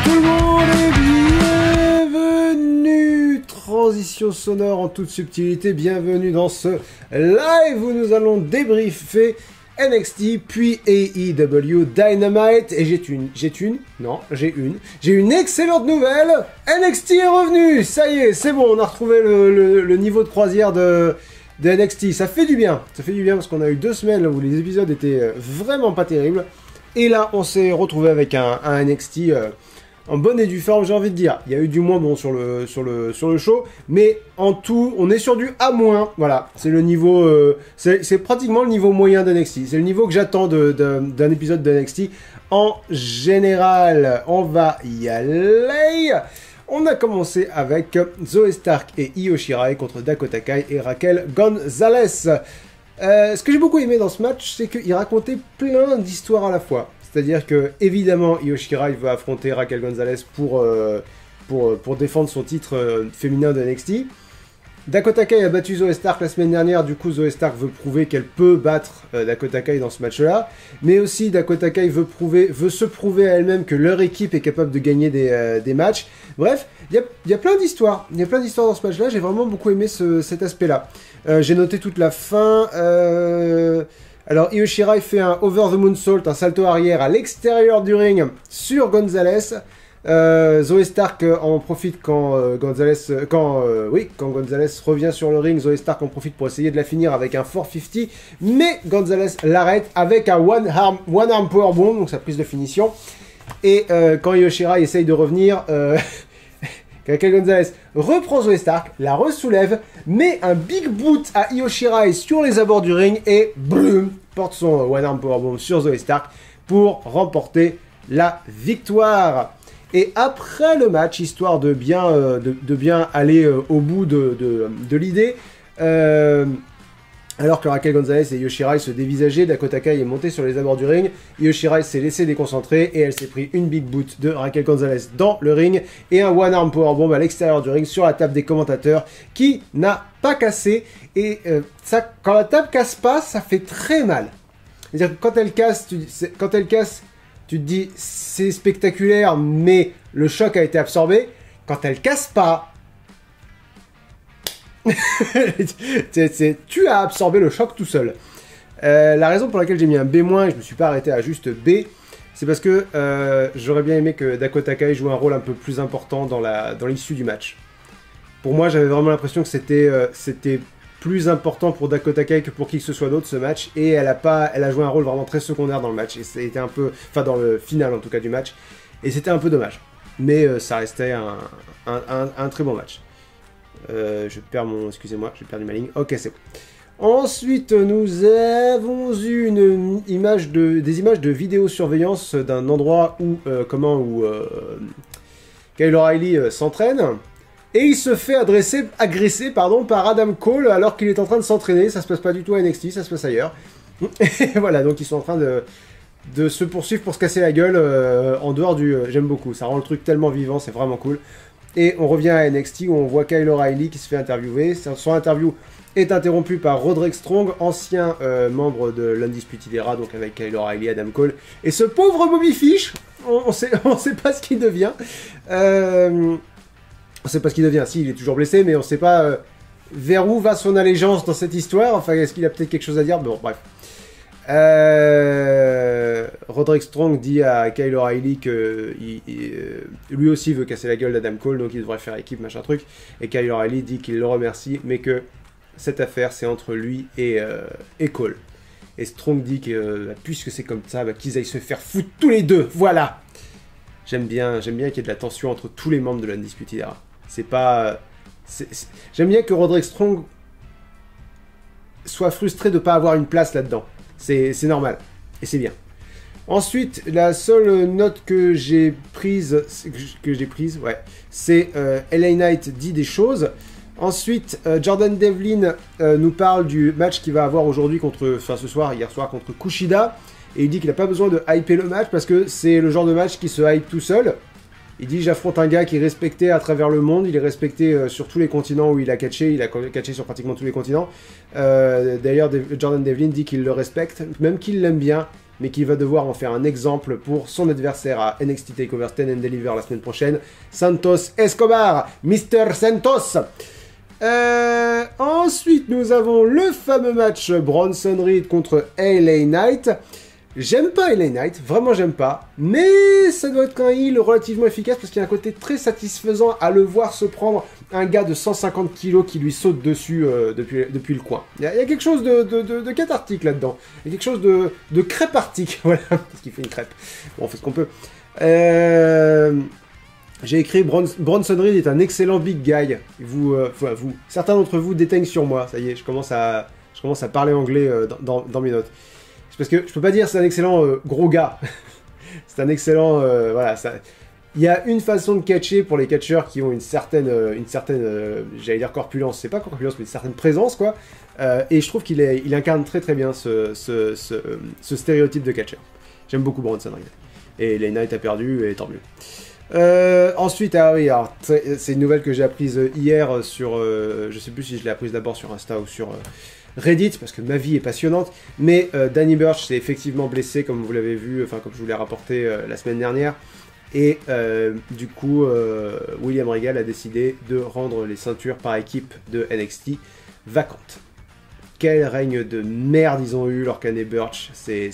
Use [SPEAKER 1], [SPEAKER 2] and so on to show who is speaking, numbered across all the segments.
[SPEAKER 1] tout le monde et bienvenue. Transition sonore en toute subtilité, bienvenue dans ce live où nous allons débriefer NXT puis AEW Dynamite. Et j'ai une excellente nouvelle. NXT est revenu, ça y est, c'est bon, on a retrouvé le niveau de croisière de NXT. Ça fait du bien parce qu'on a eu 2 semaines où les épisodes étaient vraiment pas terribles. Et là, on s'est retrouvé avec un NXT en bonne et due forme, j'ai envie de dire. Il y a eu du moins bon sur le show, mais en tout, on est sur du A-. Voilà, c'est le niveau, c'est pratiquement le niveau moyen d'NXT. C'est le niveau que j'attends d'un épisode de NXT. En général, on va y aller. On a commencé avec Zoey Stark et Io Shirai contre Dakota Kai et Raquel Gonzalez. Ce que j'ai beaucoup aimé dans ce match, c'est qu'il racontait plein d'histoires à la fois. C'est-à-dire que, évidemment, Io Shirai va affronter Raquel Gonzalez pour défendre son titre féminin de NXT. Dakota Kai a battu Zoey Stark la semaine dernière, du coup Zoey Stark veut prouver qu'elle peut battre Dakota Kai dans ce match-là. Mais aussi, Dakota Kai veut se prouver à elle-même que leur équipe est capable de gagner des matchs. Bref, il y a plein d'histoires. Il y a plein d'histoires dans ce match-là, j'ai vraiment beaucoup aimé cet aspect-là. J'ai noté toute la fin. Alors, Io Shirai fait un over the moonsault, un salto arrière à l'extérieur du ring sur Gonzalez. Zoey Stark en profite quand Gonzalez revient sur le ring. Zoey Stark en profite pour essayer de la finir avec un 450, mais Gonzalez l'arrête avec un one arm powerbomb, donc sa prise de finition. Et quand Io Shirai essaye de revenir, Raquel Gonzalez reprend Zoey Stark, la ressoulève, met un big boot à Io Shirai sur les abords du ring et boum, porte son one arm powerbomb sur Zoey Stark pour remporter la victoire. Et après le match, histoire de bien aller au bout de l'idée, alors que Raquel Gonzalez et Io Shirai se dévisageaient, Dakota Kai est montée sur les abords du ring, Io Shirai s'est laissée déconcentrer et elle s'est pris une big boot de Raquel Gonzalez dans le ring et un one arm powerbomb à l'extérieur du ring sur la table des commentateurs qui n'a pas cassé. Et ça, quand la table casse pas, ça fait très mal. C'est-à-dire que quand elle casse, tu te dis c'est spectaculaire, mais le choc a été absorbé. Quand elle casse pas, tu as absorbé le choc tout seul. La raison pour laquelle j'ai mis un B- et je me suis pas arrêté à juste B, c'est parce que j'aurais bien aimé que Dakota Kai joue un rôle un peu plus important dans l'issue du match. Pour moi, j'avais vraiment l'impression que c'était plus important pour Dakota Kai que pour qui que ce soit d'autre ce match, et elle a joué un rôle vraiment très secondaire dans le match, et c'était un peu, enfin dans le final en tout cas du match, et c'était un peu dommage. Mais ça restait un très bon match. Excusez-moi, j'ai perdu ma ligne. Ok, c'est bon. Ensuite, nous avons eu des images de vidéosurveillance d'un endroit où Kyle O'Reilly s'entraîne. Et il se fait agresser par Adam Cole alors qu'il est en train de s'entraîner. Ça se passe pas du tout à NXT, ça se passe ailleurs. Et voilà, donc ils sont en train de se poursuivre pour se casser la gueule en dehors du... j'aime beaucoup, ça rend le truc tellement vivant, c'est vraiment cool. Et on revient à NXT où on voit Kyle O'Reilly qui se fait interviewer. Son interview est interrompu par Roderick Strong, ancien membre de l'Undisputed Era, donc avec Kyle O'Reilly, Adam Cole. Et ce pauvre Bobby Fish, on sait pas ce qu'il devient. On sait pas ce qu'il devient, si, il est toujours blessé, mais on sait pas vers où va son allégeance dans cette histoire. Enfin, est-ce qu'il a peut-être quelque chose à dire? Bon, bref. Roderick Strong dit à Kyle O'Reilly que lui aussi veut casser la gueule d'Adam Cole, donc il devrait faire équipe, machin truc. Et Kyle O'Reilly dit qu'il le remercie, mais que cette affaire, c'est entre lui et Cole. Et Strong dit que puisque c'est comme ça, qu'ils aillent se faire foutre tous les deux. Voilà. J'aime bien qu'il y ait de la tension entre tous les membres de l'Undisputed Era. J'aime bien que Roderick Strong soit frustré de ne pas avoir une place là-dedans. C'est normal. Et c'est bien. Ensuite, la seule note que j'ai prise, c'est LA Knight dit des choses. Ensuite, Jordan Devlin nous parle du match qu'il va avoir aujourd'hui hier soir contre Kushida. Et il dit qu'il n'a pas besoin de hyper le match parce que c'est le genre de match qui se hype tout seul. Il dit j'affronte un gars qui est respecté à travers le monde, il est respecté sur tous les continents où il a catché sur pratiquement tous les continents. D'ailleurs, Jordan Devlin dit qu'il le respecte, même qu'il l'aime bien, mais qui va devoir en faire un exemple pour son adversaire à NXT TakeOver Stand and Deliver la semaine prochaine, Santos Escobar, Mr. Santos. Ensuite, nous avons le fameux match Bronson Reed contre LA Knight. J'aime pas LA Knight, vraiment j'aime pas, mais ça doit être un heal relativement efficace parce qu'il y a un côté très satisfaisant à le voir se prendre un gars de 150 kg qui lui saute dessus depuis le coin. Il y a quelque chose de cathartique là-dedans, il y a quelque chose de crêpartique, voilà, parce qu'il fait une crêpe. Bon, on fait ce qu'on peut. J'ai écrit Bronson Reed est un excellent big guy. Certains d'entre vous déteignent sur moi, ça y est, je commence à parler anglais dans mes notes. Parce que je peux pas dire c'est un excellent gros gars. C'est un excellent... voilà, ça... Il y a une façon de catcher pour les catcheurs qui ont une certaine j'allais dire corpulence, c'est pas corpulence, mais une certaine présence, quoi. Et je trouve qu'il incarne très très bien ce stéréotype de catcheur. J'aime beaucoup Bronson Reed. Et les Knights a perdu, et tant mieux. Ensuite, c'est une nouvelle que j'ai apprise hier sur... je sais plus si je l'ai apprise d'abord sur Insta ou sur... Reddit, parce que ma vie est passionnante, mais Danny Burch s'est effectivement blessé, comme vous l'avez vu, enfin comme je vous l'ai rapporté la semaine dernière, et du coup, William Regal a décidé de rendre les ceintures par équipe de NXT vacantes. Quel règne de merde ils ont eu, Lorcan et Burch, c'est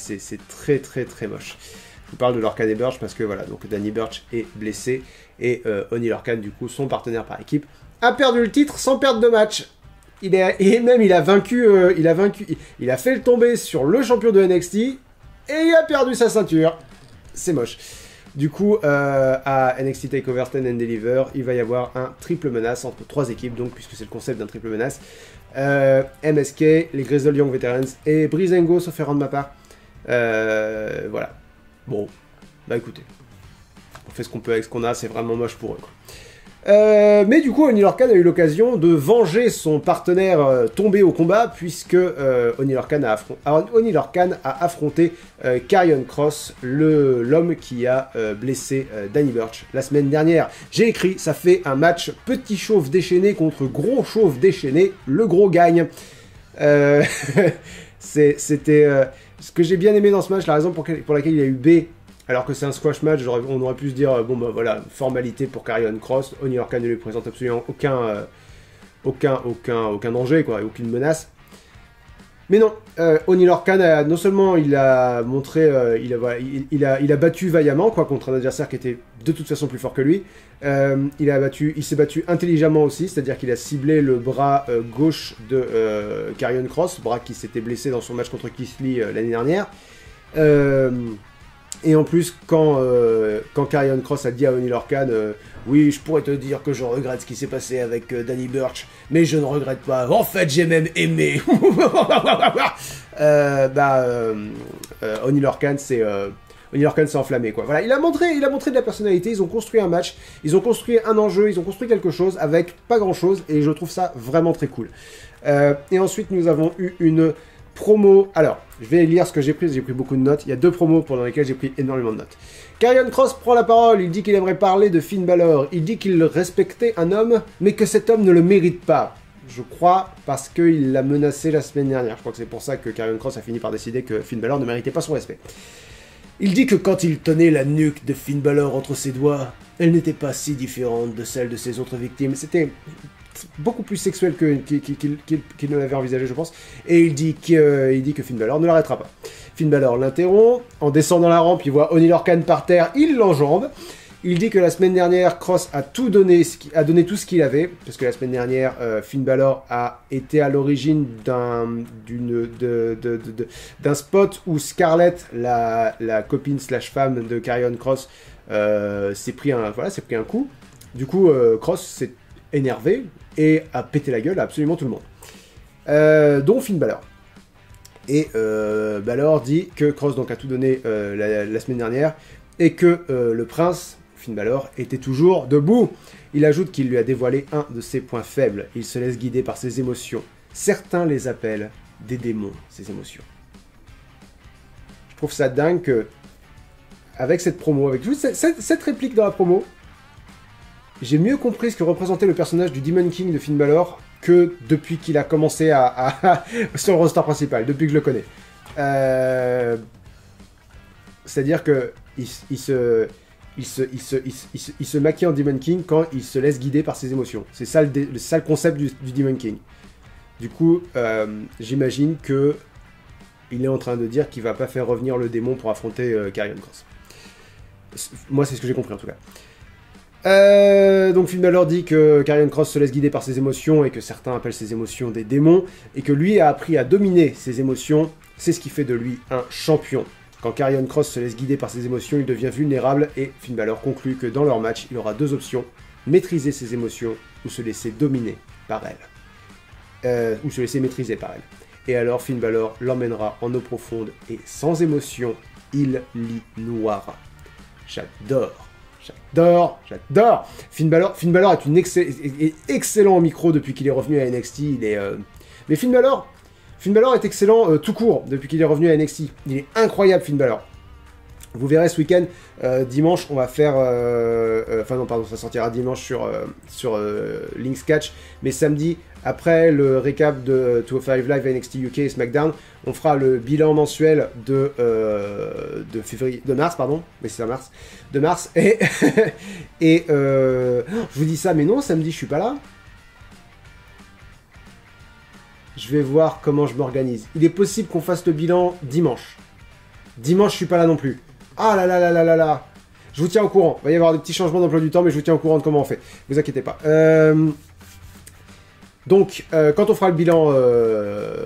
[SPEAKER 1] très très très moche. Je vous parle de Lorcan et Burch parce que voilà, donc Danny Burch est blessé, et Oney Lorcan, du coup, son partenaire par équipe, a perdu le titre sans perdre de match. Il a fait le tomber sur le champion de NXT et il a perdu sa ceinture. C'est moche. Du coup, à NXT TakeOver Stand and Deliver, il va y avoir un triple menace entre 3 équipes, donc puisque c'est le concept d'un triple menace. MSK, les Grizzled Young Veterans et Breezango, sauf erreur de ma part. Voilà. Bon, bah écoutez, on fait ce qu'on peut avec ce qu'on a, c'est vraiment moche pour eux, quoi. Mais du coup, Oney Lorcan a eu l'occasion de venger son partenaire tombé au combat, puisque Oney Lorcan a affronté Karrion Kross, l'homme qui a blessé Danny Burch la semaine dernière. J'ai écrit, ça fait un match petit chauve déchaîné contre gros chauve déchaîné, le gros gagne. C'était ce que j'ai bien aimé dans ce match, la raison pour laquelle il y a eu B. Alors que c'est un squash match, on aurait pu se dire, bon bah voilà, formalité pour Karrion Kross, Oney Lorcan ne lui présente absolument aucun danger, quoi, et aucune menace. Mais non, Oney Lorcan, non seulement il a montré, il a battu vaillamment, quoi, contre un adversaire qui était de toute façon plus fort que lui. Il s'est battu intelligemment aussi, c'est-à-dire qu'il a ciblé le bras gauche de Karrion Kross, bras qui s'était blessé dans son match contre Keith Lee l'année dernière. Et en plus, quand Karrion Kross a dit à Oney Lorcan oui, je pourrais te dire que je regrette ce qui s'est passé avec Danny Burch, mais je ne regrette pas. En fait, j'ai même aimé. Oney Lorcan s'est enflammé, quoi. Voilà, il a montré de la personnalité. Ils ont construit un match, ils ont construit un enjeu, ils ont construit quelque chose avec pas grand-chose, et je trouve ça vraiment très cool. Et ensuite, nous avons eu une promo. Alors, je vais lire ce que j'ai pris beaucoup de notes. Il y a 2 promos pendant lesquelles j'ai pris énormément de notes. Karrion Kross prend la parole, il dit qu'il aimerait parler de Finn Balor. Il dit qu'il respectait un homme, mais que cet homme ne le mérite pas. Je crois parce qu'il l'a menacé la semaine dernière. Je crois que c'est pour ça que Karrion Kross a fini par décider que Finn Balor ne méritait pas son respect. Il dit que quand il tenait la nuque de Finn Balor entre ses doigts, elle n'était pas si différente de celle de ses autres victimes. C'était beaucoup plus sexuel qu'il ne l'avait envisagé, je pense. Et il dit que Finn Balor ne l'arrêtera pas. Finn Balor l'interrompt. En descendant la rampe, il voit Oney Lorcan par terre, il l'enjambe. Il dit que la semaine dernière, Kross a donné tout ce qu'il avait, parce que la semaine dernière, Finn Balor a été à l'origine d'un spot où Scarlett, la copine slash femme de Karrion Kross, s'est pris un coup. Du coup, Kross s'est énervé et a pété la gueule à absolument tout le monde, dont Finn Balor. Et Balor dit que Kross donc a tout donné la semaine dernière et que le prince Finn Balor était toujours debout. Il ajoute qu'il lui a dévoilé un de ses points faibles. Il se laisse guider par ses émotions. Certains les appellent des démons, ces émotions. Je trouve ça dingue que, avec cette promo, avec juste cette réplique dans la promo, j'ai mieux compris ce que représentait le personnage du Demon King de Finn Balor que depuis qu'il a commencé sur le roster principal, depuis que je le connais. C'est-à-dire que il se maquille en Demon King quand il se laisse guider par ses émotions. C'est ça le concept du Demon King. Du coup, j'imagine que il est en train de dire qu'il va pas faire revenir le démon pour affronter Karrion Kross. Moi, c'est ce que j'ai compris en tout cas. Donc Finn Balor dit que Karrion Kross se laisse guider par ses émotions et que certains appellent ses émotions des démons et que lui a appris à dominer ses émotions. C'est ce qui fait de lui un champion. Quand Karrion Kross se laisse guider par ses émotions, il devient vulnérable et Finn Balor conclut que dans leur match, il aura deux options, maîtriser ses émotions ou se laisser dominer par elle. Ou se laisser maîtriser par elle. Et alors Finn Balor l'emmènera en eau profonde et sans émotion, il l'y noiera. J'adore. Finn Balor est excellent au micro depuis qu'il est revenu à NXT. Mais Finn Balor est excellent tout court depuis qu'il est revenu à NXT. Il est incroyable, Finn Balor. Vous verrez ce week-end, dimanche, on va faire... enfin non, pardon, ça sortira dimanche sur Link's Catch. Mais samedi, après le récap de 205 Live NXT UK et SmackDown, on fera le bilan mensuel de mars, pardon. Mais c'est mars. De mars. Et, je vous dis ça, mais non, samedi, je suis pas là. Je vais voir comment je m'organise. Il est possible qu'on fasse le bilan dimanche. Dimanche, je suis pas là non plus. Ah là là là là là là. Je vous tiens au courant. Il va y avoir des petits changements d'emploi du temps, mais je vous tiens au courant de comment on fait. Ne vous inquiétez pas. Donc, quand on fera le bilan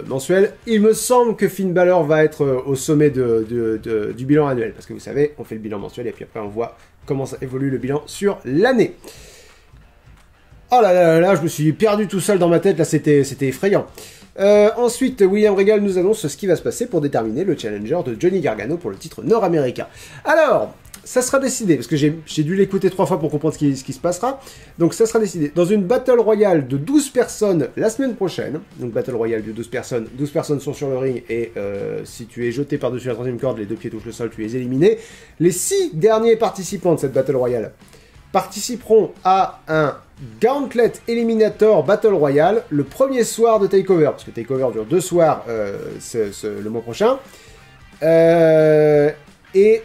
[SPEAKER 1] mensuel, il me semble que Finn Balor va être au sommet du bilan annuel. Parce que vous savez, on fait le bilan mensuel et puis après on voit comment ça évolue le bilan sur l'année. Oh là là là là, je me suis perdu tout seul dans ma tête, là c'était effrayant. Ensuite, William Regal nous annonce ce qui va se passer pour déterminer le challenger de Johnny Gargano pour le titre nord-américain. Alors, ça sera décidé, parce que j'ai dû l'écouter 3 fois pour comprendre ce qui se passera. Donc ça sera décidé dans une Battle Royale de 12 personnes la semaine prochaine. Donc Battle Royale de 12 personnes sont sur le ring et si tu es jeté par-dessus la troisième corde, les deux pieds touchent le sol, tu es éliminé. Les 6 derniers participants de cette Battle Royale participeront à un Gauntlet Eliminator Battle Royale le premier soir de TakeOver, parce que TakeOver dure 2 soirs le mois prochain.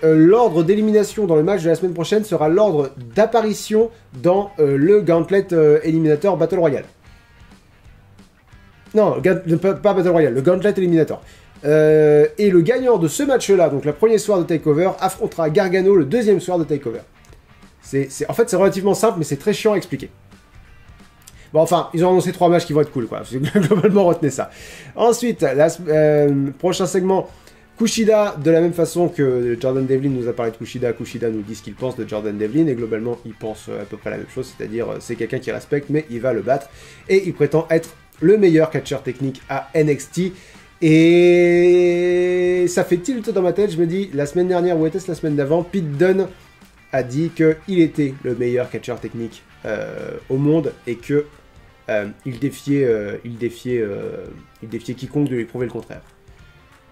[SPEAKER 1] L'ordre d'élimination dans le match de la semaine prochaine sera l'ordre d'apparition dans le Gauntlet Eliminator Battle Royale. Non, pas Battle Royale, le Gauntlet Eliminator. Et le gagnant de ce match-là, donc le premier soir de TakeOver, affrontera Gargano le deuxième soir de TakeOver. En fait, c'est relativement simple, mais c'est très chiant à expliquer. Bon, enfin, ils ont annoncé 3 matchs qui vont être cool, quoi. Globalement, retenez ça. Ensuite, prochain segment, Kushida, de la même façon que Jordan Devlin nous a parlé de Kushida, Kushida nous dit ce qu'il pense de Jordan Devlin, et globalement, il pense à peu près la même chose, c'est-à-dire, c'est quelqu'un qui respecte, mais il va le battre, et il prétend être le meilleur catcheur technique à NXT, et ça fait tilt dans ma tête, je me dis, la semaine dernière, ou était-ce la semaine d'avant, Pete Dunne a dit qu'il était le meilleur catcheur technique au monde et que il défiait quiconque de lui prouver le contraire.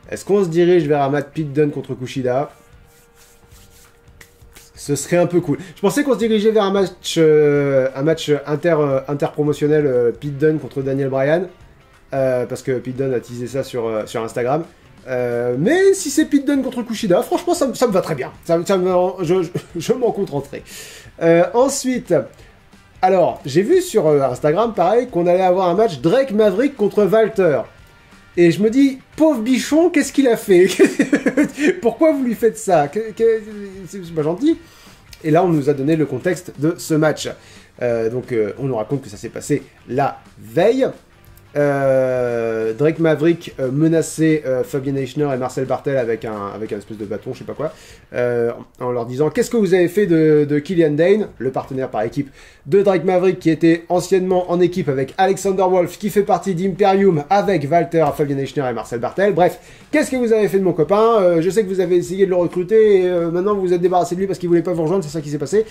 [SPEAKER 1] Est-ce qu'on se dirige vers un match Pete Dunne contre Kushida? Ce serait un peu cool. Je pensais qu'on se dirigeait vers un match interpromotionnel Pete Dunne contre Daniel Bryan, parce que Pete Dunne a teasé ça sur Instagram. Mais si c'est Pete Dunne contre Kushida, franchement, ça me va très bien. Je m'en contenterai. Ensuite, alors, j'ai vu sur Instagram, pareil, qu'on allait avoir un match Drake Maverick contre Walter. Et je me dis, pauvre bichon, qu'est-ce qu'il a fait? Pourquoi vous lui faites ça? C'est pas gentil. Et là, on nous a donné le contexte de ce match. Donc, on nous raconte que ça s'est passé la veille. Drake Maverick menaçait Fabian Aichner et Marcel Barthel avec un espèce de bâton, je sais pas quoi, en leur disant: qu'est-ce que vous avez fait de Killian Dane, le partenaire par équipe de Drake Maverick, qui était anciennement en équipe avec Alexander Wolf, qui fait partie d'Imperium avec Walter, Fabian Aichner et Marcel Barthel. Bref, qu'est-ce que vous avez fait de mon copain? Je sais que vous avez essayé de le recruter et maintenant vous vous êtes débarrassé de lui parce qu'il voulait pas vous rejoindre, c'est ça qui s'est passé.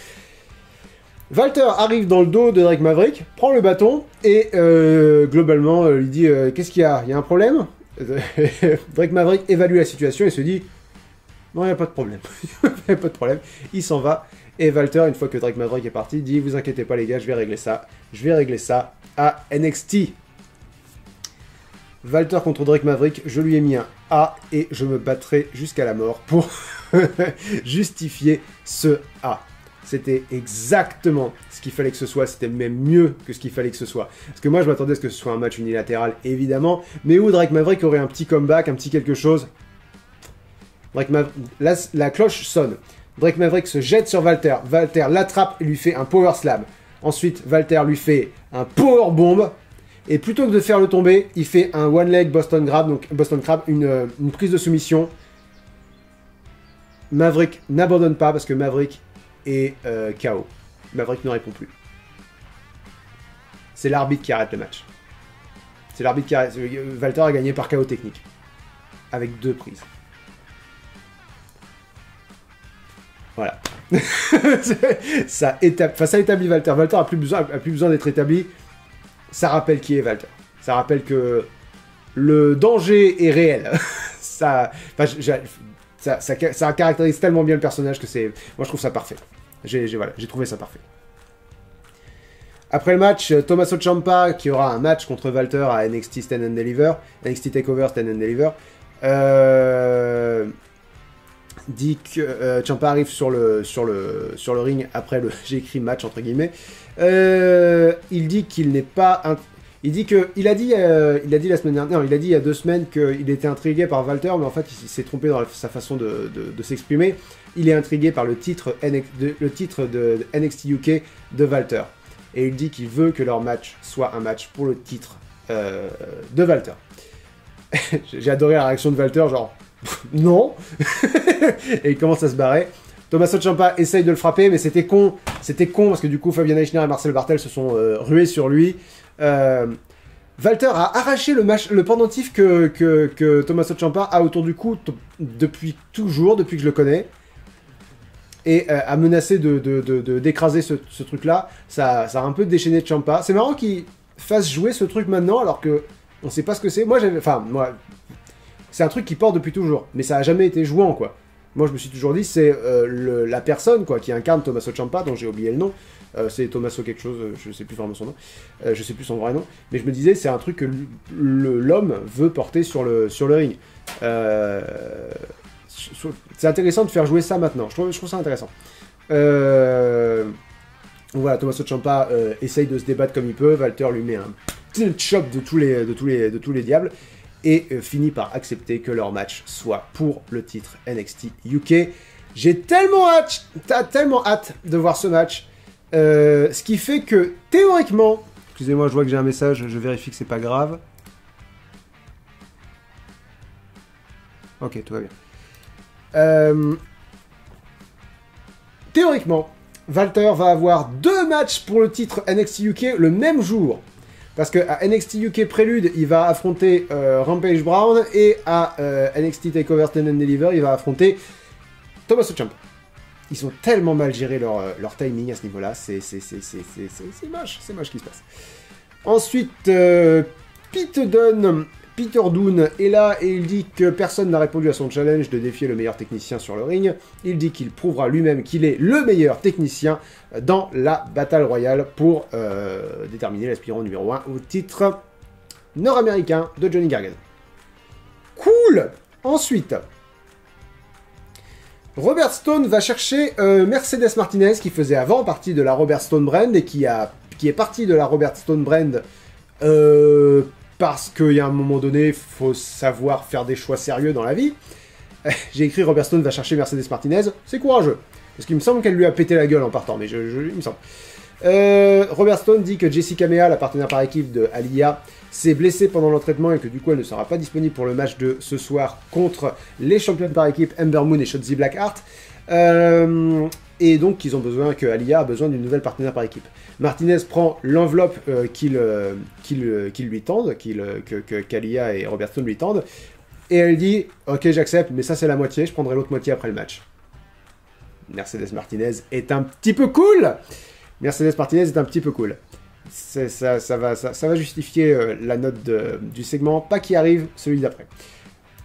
[SPEAKER 1] Walter arrive dans le dos de Drake Maverick, prend le bâton et globalement lui dit qu'est-ce qu'il y a? Il y a un problème? Drake Maverick évalue la situation et se dit non, il n'y a pas de problème. Il n'y a pas de problème. Il s'en va. Et Walter, une fois que Drake Maverick est parti, dit vous inquiétez pas les gars, je vais régler ça. Je vais régler ça à NXT. Walter contre Drake Maverick, je lui ai mis un A et je me battrai jusqu'à la mort pour justifier ce A. C'était exactement ce qu'il fallait que ce soit, c'était même mieux que ce qu'il fallait que ce soit. Parce que moi, je m'attendais à ce que ce soit un match unilatéral, évidemment, mais où Drake Maverick aurait un petit comeback, un petit quelque chose. La cloche sonne. Drake Maverick se jette sur Walter. Walter l'attrape et lui fait un power slam. Ensuite, Walter lui fait un power bomb. Et plutôt que de faire le tomber, il fait un one leg Boston Crab, donc Boston Crab, une prise de soumission. Maverick n'abandonne pas parce que Maverick est KO. Maverick ne répond plus. C'est l'arbitre qui arrête le match. C'est l'arbitre qui arrête. Walter a gagné par KO technique. Avec 2 prises. Voilà. ça établit Walter. Walter a plus besoin d'être établi. Ça rappelle qui est Walter. Ça rappelle que le danger est réel. ça caractérise tellement bien le personnage que c'est... Moi, je trouve ça parfait. J'ai trouvé ça parfait. Après le match, Tommaso Ciampa, qui aura un match contre Walter à NXT Stand and Deliver, NXT TakeOver Stand and Deliver, dit que Ciampa arrive sur le ring après le... J'ai écrit match entre guillemets. Il dit qu'il n'est pas... Il a dit la semaine dernière... Non, il a dit il y a 2 semaines qu'il était intrigué par Walter, mais en fait il s'est trompé dans sa façon de s'exprimer. Il est intrigué par le titre de NXT UK de Walter. Et il dit qu'il veut que leur match soit un match pour le titre de Walter. J'ai adoré la réaction de Walter, genre... non. Et il commence à se barrer. Tommaso Ciampa essaye de le frapper, mais c'était con parce que du coup Fabian Aichner et Marcel Barthel se sont rués sur lui. Walter a arraché le pendentif que Tommaso Ciampa a autour du cou depuis que je le connais, et a menacé d'écraser ce truc-là. Ça a un peu déchaîné Ciampa. C'est marrant qu'il fasse jouer ce truc maintenant alors que on sait pas ce que c'est. Moi, c'est un truc qui porte depuis toujours, mais ça a jamais été jouant, quoi. Moi, je me suis toujours dit, c'est la personne, quoi, qui incarne Tommaso Ciampa, dont j'ai oublié le nom. C'est Tommaso quelque chose, je sais plus vraiment son nom. Je sais plus son vrai nom. Mais je me disais, c'est un truc que l'homme veut porter sur le ring. C'est intéressant de faire jouer ça maintenant. Je trouve ça intéressant. Voilà, Tommaso Ciampa essaye de se débattre comme il peut. Walter lui met un petit chop de tous les diables. Et finit par accepter que leur match soit pour le titre NXT UK. J'ai tellement hâte de voir ce match. Ce qui fait que, théoriquement... Excusez-moi, je vois que j'ai un message, je vérifie que c'est pas grave. Ok, tout va bien. Théoriquement, Walter va avoir 2 matchs pour le titre NXT UK le même jour. Parce qu'à NXT UK Prélude, il va affronter Rampage Brown, et à NXT TakeOver Stand and Deliver, il va affronter Tommaso Ciampa. Ils ont tellement mal géré leur timing à ce niveau-là, c'est moche ce qui se passe. Ensuite, Peter Dunne est là et il dit que personne n'a répondu à son challenge de défier le meilleur technicien sur le ring. Il dit qu'il prouvera lui-même qu'il est le meilleur technicien dans la Battle Royale pour déterminer l'aspirant numéro 1 au titre nord-américain de Johnny Gargano. Cool! Ensuite, Robert Stone va chercher Mercedes Martinez, qui faisait avant partie de la Robert Stone Brand et qui est partie de la Robert Stone Brand parce qu'il y a un moment donné, il faut savoir faire des choix sérieux dans la vie. J'ai écrit Robert Stone va chercher Mercedes Martinez, c'est courageux. Parce qu'il me semble qu'elle lui a pété la gueule en partant, mais il me semble. Robert Stone dit que Jessica Mea, la partenaire par équipe de Aliyah, s'est blessée pendant l'entraînement et que du coup elle ne sera pas disponible pour le match de ce soir contre les championnes par équipe Ember Moon et Shotzi Blackheart. Et donc que Aliyah a besoin d'une nouvelle partenaire par équipe. Martinez prend l'enveloppe qu'ils lui tendent, qu'Aliyah et Robert Stone lui tendent, et elle dit « Ok, j'accepte, mais ça c'est la moitié, je prendrai l'autre moitié après le match. » Mercedes Martinez est un petit peu cool. Ça va justifier la note du segment, pas qui arrive, celui d'après.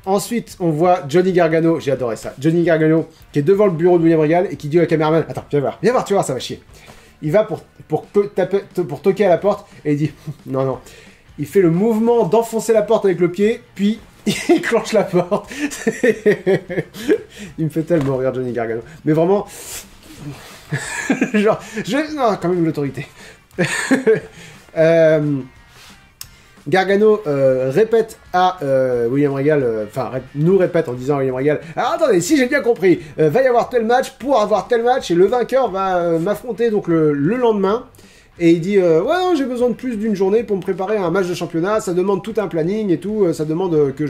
[SPEAKER 1] Ensuite, on voit Johnny Gargano, j'ai adoré ça. Johnny Gargano, qui est devant le bureau de William Regal et qui dit au caméraman, attends, viens voir, tu vois, ça va chier. Il va pour toquer à la porte et il dit, non, il fait le mouvement d'enfoncer la porte avec le pied, puis il clenche la porte. Il me fait tellement rire, Johnny Gargano. Mais vraiment... genre, non, quand même l'autorité. Gargano répète à William Regal, nous répète en disant à William Regal, alors attendez, si j'ai bien compris, va y avoir tel match pour avoir tel match, et le vainqueur va m'affronter donc le lendemain. Et il dit ouais, non, j'ai besoin de plus d'une journée pour me préparer à un match de championnat, ça demande tout un planning et tout, ça demande que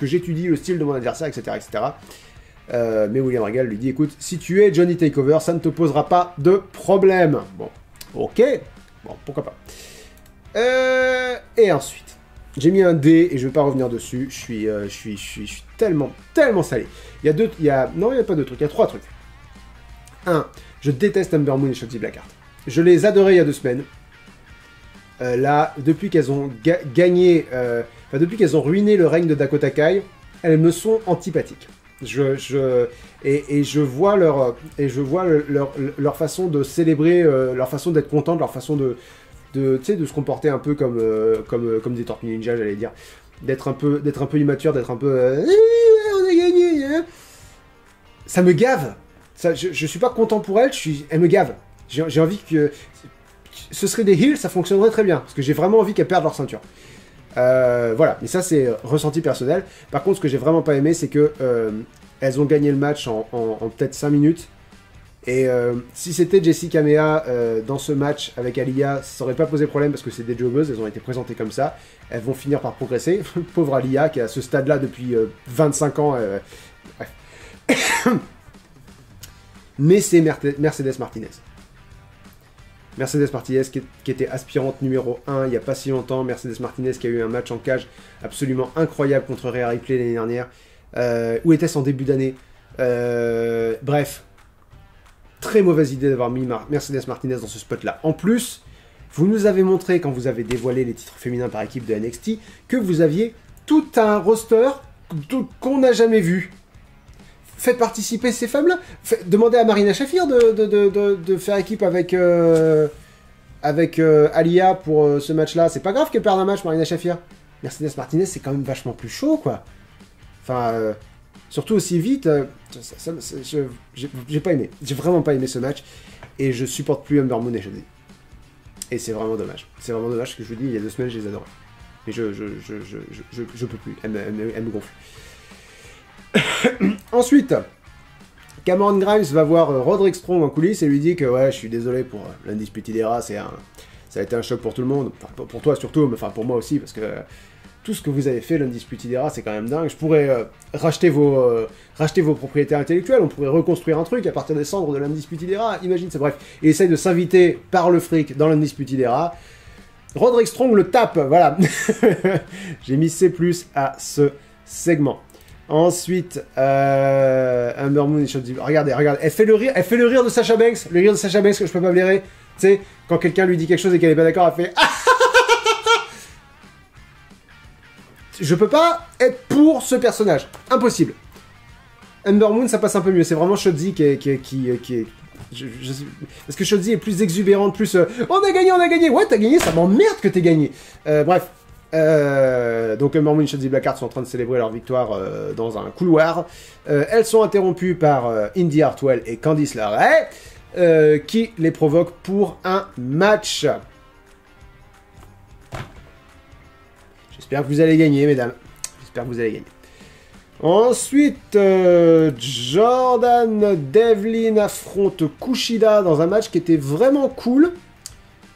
[SPEAKER 1] j'étudie le style de mon adversaire, etc. etc. Mais William Regal lui dit écoute, si tu es Johnny Takeover, ça ne te posera pas de problème. Bon, ok, bon, pourquoi pas. Et ensuite, j'ai mis un D et je vais pas revenir dessus, je suis tellement salé. Non, il n'y a pas deux trucs, il y a trois trucs. 1. Je déteste Ember Moon et Shotzi Blackheart. Je les adorais il y a 2 semaines. Là, depuis qu'elles ont gagné... depuis qu'elles ont ruiné le règne de Dakota Kai, elles me sont antipathiques. Et je vois leur façon de célébrer, leur façon d'être contente, leur façon de se comporter un peu comme des Tortues Ninja, j'allais dire. D'être un peu immature, d'être un peu... on a gagné hein. Ça me gave. Ça, je suis pas content pour elles, elles me gavent. J'ai envie que... Ce serait des heals, ça fonctionnerait très bien. Parce que j'ai vraiment envie qu'elles perdent leur ceinture. Voilà, mais ça c'est ressenti personnel. Par contre, ce que j'ai vraiment pas aimé, c'est que elles ont gagné le match en peut-être 5 minutes. Et si c'était Jessie Kamea dans ce match avec Aliyah, ça aurait pas posé problème parce que c'est des jobbeuses, elles ont été présentées comme ça. Elles vont finir par progresser. Pauvre Aliyah qui est à ce stade-là depuis 25 ans. Bref. Mais c'est Mercedes Martinez. Mercedes Martinez qui était aspirante numéro 1 il n'y a pas si longtemps. Mercedes Martinez qui a eu un match en cage absolument incroyable contre Rhea Ripley l'année dernière. Où était-ce en début d'année Bref. Très mauvaise idée d'avoir mis Mercedes Martinez dans ce spot-là. En plus, vous nous avez montré, quand vous avez dévoilé les titres féminins par équipe de NXT, que vous aviez tout un roster qu'on n'a jamais vu. Faites participer ces femmes-là. Demandez à Marina Shafir de faire équipe avec Aliyah pour ce match-là. C'est pas grave qu'elle perde un match, Marina Shafir. Mercedes Martinez, c'est quand même vachement plus chaud, quoi. Enfin, surtout aussi vite. J'ai pas aimé. J'ai vraiment pas aimé ce match. Et je supporte plus Ember Moon et Shotzi. Et c'est vraiment dommage. C'est vraiment dommage parce que je vous dis, il y a 2 semaines, je les adorais. Mais je peux plus. Elle me gonfle. Ensuite, Cameron Grimes va voir Roderick Strong en coulisses et lui dit que ouais, je suis désolé pour l'Undisputed Era, ça a été un choc pour tout le monde, enfin, pour toi surtout, mais enfin pour moi aussi, parce que tout ce que vous avez fait l'Undisputed Era, c'est quand même dingue. Je pourrais racheter vos propriétés intellectuelles, on pourrait reconstruire un truc à partir des cendres de l'Undisputed Era, imagine ça, bref. Il essaye de s'inviter par le fric dans l'Undisputed Era. Roderick Strong le tape, voilà. J'ai mis C+ à ce segment. Ensuite, Ember Moon et Shotzi. Regardez, elle fait le rire de Sasha Banks, le rire de Sasha Banks que je peux pas blairer. Tu sais, quand quelqu'un lui dit quelque chose et qu'elle est pas d'accord, elle fait. Je peux pas être pour ce personnage, impossible. Ember Moon, ça passe un peu mieux. C'est vraiment Shotzi qui est. Parce que Shotzi est plus exubérante, plus. On a gagné. Ouais, t'as gagné, ça m'emmerde que t'aies gagné. Bref. Donc Ember Moon et Shotzi Blackheart sont en train de célébrer leur victoire dans un couloir. Elles sont interrompues par Indy Hartwell et Candice LeRae qui les provoquent pour un match. J'espère que vous allez gagner, mesdames. J'espère que vous allez gagner. Ensuite, Jordan Devlin affronte Kushida dans un match qui était vraiment cool.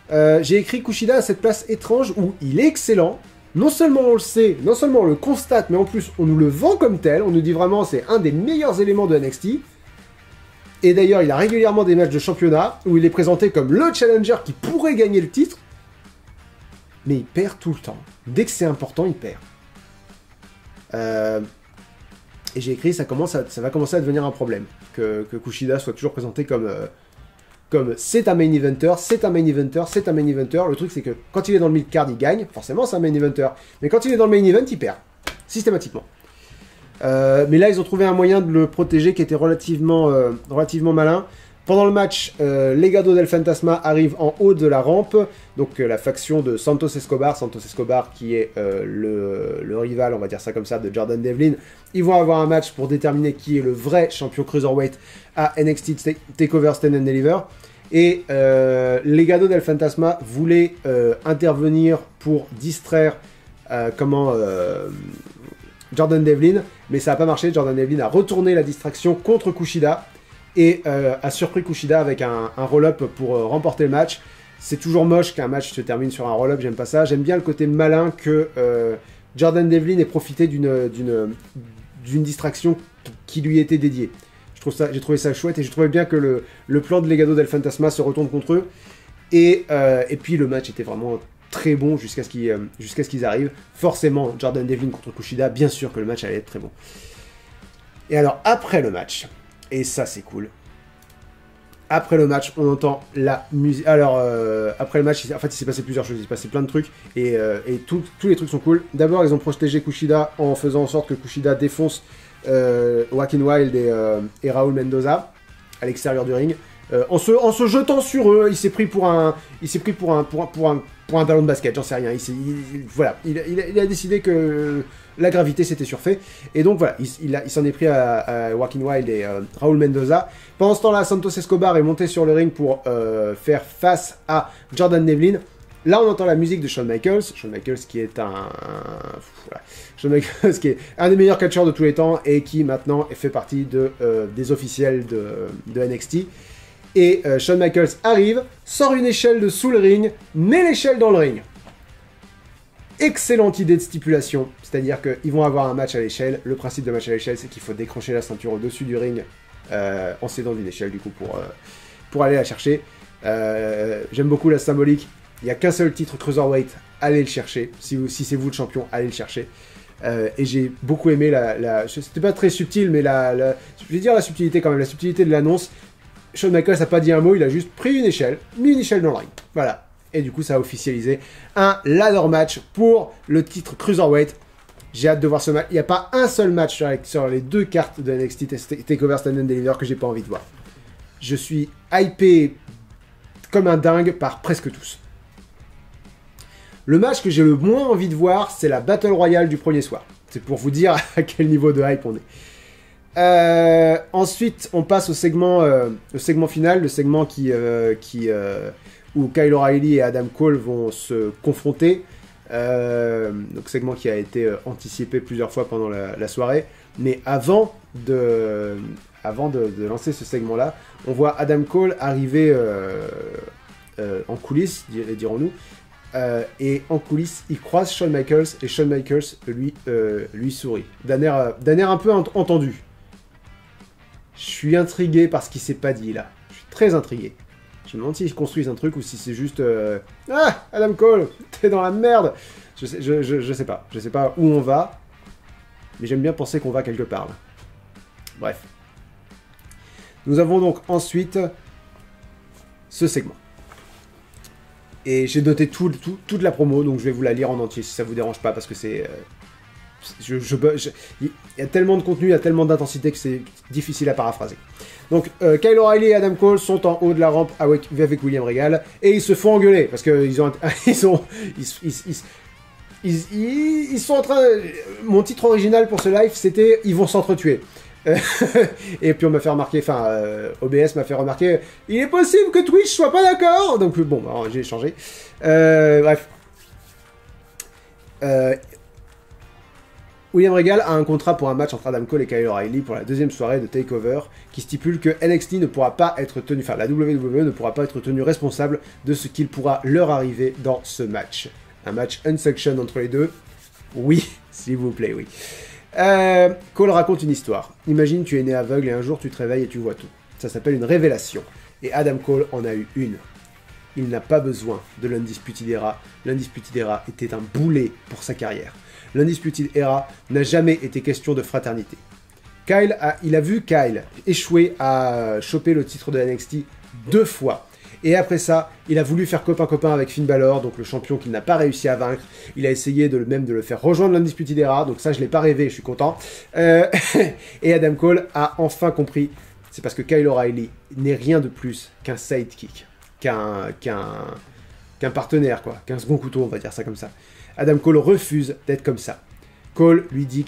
[SPEAKER 1] J'ai écrit Kushida à cette place étrange où il est excellent. Non seulement on le sait, non seulement on le constate, mais en plus on nous le vend comme tel. On nous dit vraiment c'est un des meilleurs éléments de NXT. Et d'ailleurs il a régulièrement des matchs de championnat où il est présenté comme le challenger qui pourrait gagner le titre. Mais il perd tout le temps. Dès que c'est important, il perd. Et j'ai écrit ça va commencer à devenir un problème. Que Kushida soit toujours présenté comme c'est un main eventer, c'est un main eventer, c'est un main eventer. Le truc, c'est que quand il est dans le mid-card, il gagne. Forcément, c'est un main eventer. Mais quand il est dans le main event, il perd. Systématiquement. Mais là, ils ont trouvé un moyen de le protéger qui était relativement malin. Pendant le match, Legado del Fantasma arrive en haut de la rampe, donc la faction de Santos Escobar qui est le rival, on va dire ça comme ça, de Jordan Devlin. Ils vont avoir un match pour déterminer qui est le vrai champion Cruiserweight à NXT TakeOver Stand and Deliver. Et Legado del Fantasma voulait intervenir pour distraire Jordan Devlin, mais ça n'a pas marché. Jordan Devlin a retourné la distraction contre Kushida et a surpris Kushida avec un roll-up pour remporter le match. C'est toujours moche qu'un match se termine sur un roll-up, j'aime pas ça. J'aime bien le côté malin que Jordan Devlin ait profité d'une distraction qui lui était dédiée. J'ai trouvé ça chouette et j'ai trouvé bien que le plan de Legado del Fantasma se retourne contre eux. Et puis le match était vraiment très bon jusqu'à ce qu'ils arrivent. Forcément, Jordan Devlin contre Kushida, bien sûr que le match allait être très bon. Et alors, après le match, et ça c'est cool, après le match, on entend la musique. Alors, après le match, il s'est passé plusieurs choses, il s'est passé plein de trucs, et tous les trucs sont cool. D'abord, ils ont protégé Kushida en faisant en sorte que Kushida défonce Joaquin Wilde et Raúl Mendoza à l'extérieur du ring. En se jetant sur eux, il s'est pris pour un ballon de basket, j'en sais rien. Il a décidé que la gravité s'était surfait. Et donc voilà, il s'en est pris à Joaquin Wilde et Raúl Mendoza. Pendant ce temps-là, Santos Escobar est monté sur le ring pour faire face à Jordan Devlin. Là, on entend la musique de Shawn Michaels. Shawn Michaels qui est Shawn Michaels qui est un des meilleurs catcheurs de tous les temps et qui maintenant fait partie des officiels de NXT. Et Shawn Michaels arrive, sort une échelle de sous le ring, met l'échelle dans le ring. Excellente idée de stipulation, c'est-à-dire qu'ils vont avoir un match à l'échelle. Le principe de match à l'échelle, c'est qu'il faut décrocher la ceinture au-dessus du ring en s'aidant d'une échelle, du coup, pour aller la chercher. J'aime beaucoup la symbolique. Il n'y a qu'un seul titre Cruiserweight, allez le chercher. Si c'est vous le champion, allez le chercher. Et j'ai beaucoup aimé c'était pas très subtil, mais je vais dire la subtilité quand même, la subtilité de l'annonce. Shawn Michaels n'a pas dit un mot, il a juste pris une échelle, mis une échelle dans le ring. Voilà. Et du coup, ça a officialisé un ladder match pour le titre Cruiserweight. J'ai hâte de voir ce match. Il n'y a pas un seul match sur les deux cartes de NXT TakeOver Stand and Deliver que j'ai pas envie de voir. Je suis hypé comme un dingue par presque tous. Le match que j'ai le moins envie de voir, c'est la Battle Royale du premier soir. C'est pour vous dire à quel niveau de hype on est. Ensuite, on passe au segment final, le segment où Kyle O'Reilly et Adam Cole vont se confronter. Donc segment qui a été anticipé plusieurs fois pendant la soirée. Mais avant de lancer ce segment-là, on voit Adam Cole arriver en coulisses, dirons-nous. Et en coulisses, il croise Shawn Michaels et Shawn Michaels lui sourit. D'un air un peu entendu. Je suis intrigué par ce qui s'est pas dit là. Je suis très intrigué. Je me demande s'ils construisent un truc ou si c'est juste Ah, Adam Cole, t'es dans la merde. Je sais pas. Je sais pas où on va. Mais j'aime bien penser qu'on va quelque part là. Bref. Nous avons donc ensuite ce segment. Et j'ai noté toute la promo, donc je vais vous la lire en entier si ça vous dérange pas, parce que c'est... il y a tellement de contenu, il y a tellement d'intensité que c'est difficile à paraphraser. Donc, Kyle O'Reilly et Adam Cole sont en haut de la rampe avec William Regal, et ils se font engueuler, parce qu'ils sont en train... Mon titre original pour ce live, c'était « Ils vont s'entretuer ». Et puis on m'a fait remarquer, OBS m'a fait remarquer, il est possible que Twitch soit pas d'accord. Donc bon, alors, j'ai changé. Bref. William Regal a un contrat pour un match entre Adam Cole et Kyle O'Reilly pour la deuxième soirée de TakeOver, qui stipule que NXT ne pourra pas être tenu, la WWE ne pourra pas être tenue responsable de ce qu'il pourra leur arriver dans ce match. Un match unsanctioned entre les deux. Oui, s'il vous plaît, oui. Cole raconte une histoire. Imagine, tu es né aveugle et un jour tu te réveilles et tu vois tout. Ça s'appelle une révélation. Et Adam Cole en a eu une. Il n'a pas besoin de l'Undisputed Era. L'Undisputed Era était un boulet pour sa carrière. L'Undisputed Era n'a jamais été question de fraternité. Il a vu Kyle échouer à choper le titre de NXT 2 fois. Et après ça, il a voulu faire copain-copain avec Finn Balor, donc le champion qu'il n'a pas réussi à vaincre. Il a essayé de le faire rejoindre l'Undisputed Era, donc ça je l'ai pas rêvé, je suis content. Et Adam Cole a enfin compris c'est parce que Kyle O'Reilly n'est rien de plus qu'un sidekick, qu'un partenaire, quoi, qu'un second couteau, on va dire ça comme ça. Adam Cole refuse d'être comme ça. Cole lui dit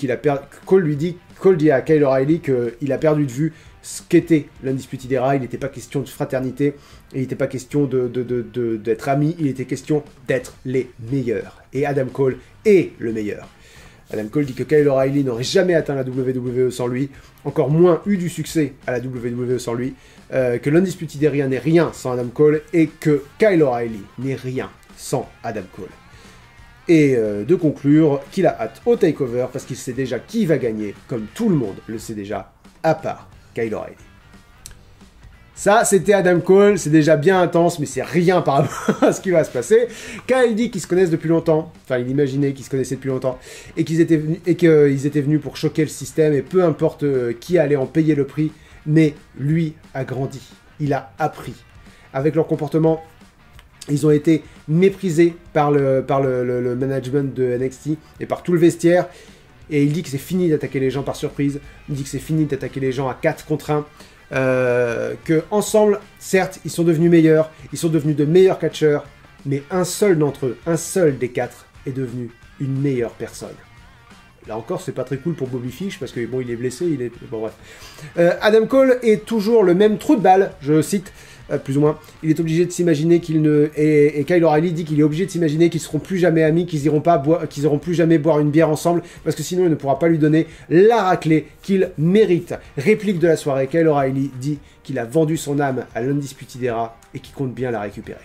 [SPEAKER 1] Cole dit à Kyle O'Reilly qu'il a perdu de vue ce qu'était l'Undisputed Era. Il n'était pas question de fraternité, et il n'était pas question d'être amis, il était question d'être les meilleurs. Et Adam Cole est le meilleur. Adam Cole dit que Kyle O'Reilly n'aurait jamais atteint la WWE sans lui, encore moins eu du succès à la WWE sans lui, que l'Undisputed Era n'est rien sans Adam Cole, et que Kyle O'Reilly n'est rien sans Adam Cole. Et de conclure qu'il a hâte au takeover parce qu'il sait déjà qui va gagner, comme tout le monde le sait déjà, à part Kyle O'Reilly. Ça, c'était Adam Cole, c'est déjà bien intense, mais c'est rien par rapport à ce qui va se passer. Kyle dit qu'ils se connaissent depuis longtemps, enfin il imaginait qu'ils se connaissaient depuis longtemps, et qu'ils étaient venus pour choquer le système, et peu importe qui allait en payer le prix, mais lui a grandi, il a appris. Avec leur comportement, ils ont été méprisés par le management de NXT et par tout le vestiaire. Et il dit que c'est fini d'attaquer les gens par surprise. Il dit que c'est fini d'attaquer les gens à 4 contre 1. Que ensemble, certes, ils sont devenus meilleurs. Ils sont devenus de meilleurs catcheurs. Mais un seul d'entre eux, un seul des 4, est devenu une meilleure personne. Là encore, c'est pas très cool pour Bobby Fish parce que bon, il est blessé. Bon, bref. Adam Cole est toujours le même trou de balle, je cite. Plus ou moins, il est obligé de s'imaginer qu'il ne... Et Kyle O'Reilly dit qu'il est obligé de s'imaginer qu'ils seront plus jamais amis, qu'ils iront plus jamais boire une bière ensemble, parce que sinon il ne pourra pas lui donner la raclée qu'il mérite. Réplique de la soirée, Kyle O'Reilly dit qu'il a vendu son âme à l'Undisputed Era et qu'il compte bien la récupérer.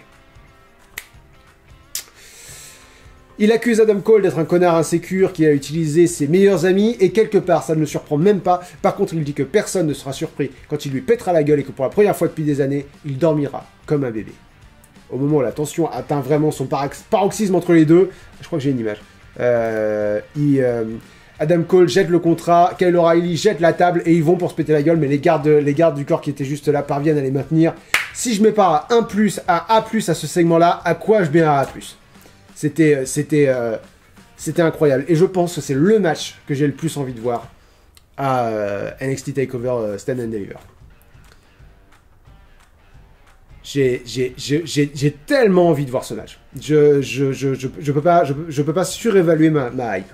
[SPEAKER 1] Il accuse Adam Cole d'être un connard insécure qui a utilisé ses meilleurs amis, et quelque part, ça ne le surprend même pas. Par contre, il dit que personne ne sera surpris quand il lui pètera la gueule et que pour la première fois depuis des années, il dormira comme un bébé. Au moment où la tension atteint vraiment son paroxysme entre les deux, je crois que j'ai une image, Adam Cole jette le contrat, Kyle O'Reilly jette la table et ils vont pour se péter la gueule, mais les gardes du corps qui étaient juste là parviennent à les maintenir. Si je mets pas un plus, un A+, à ce segment-là, à quoi je mets un A+? C'était incroyable. Et je pense que c'est le match que j'ai le plus envie de voir à NXT TakeOver Stand and Deliver. J'ai tellement envie de voir ce match. Je peux pas surévaluer ma hype.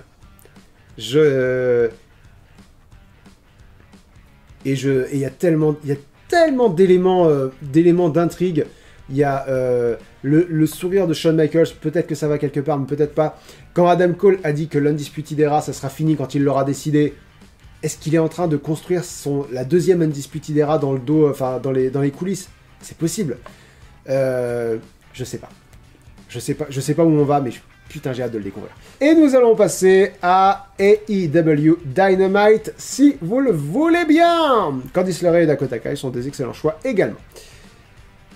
[SPEAKER 1] Et il y a tellement d'éléments d'intrigue. Il y a le sourire de Shawn Michaels, peut-être que ça va quelque part, mais peut-être pas. Quand Adam Cole a dit que l'Undisputed Era, ça sera fini quand il l'aura décidé, est-ce qu'il est en train de construire la deuxième Undisputed Era dans le dos, enfin dans les coulisses? C'est possible. Je sais pas. Je sais pas où on va, mais putain, j'ai hâte de le découvrir. Et nous allons passer à AEW Dynamite, si vous le voulez bien. Candice LeRae et Dakota Kai sont des excellents choix également.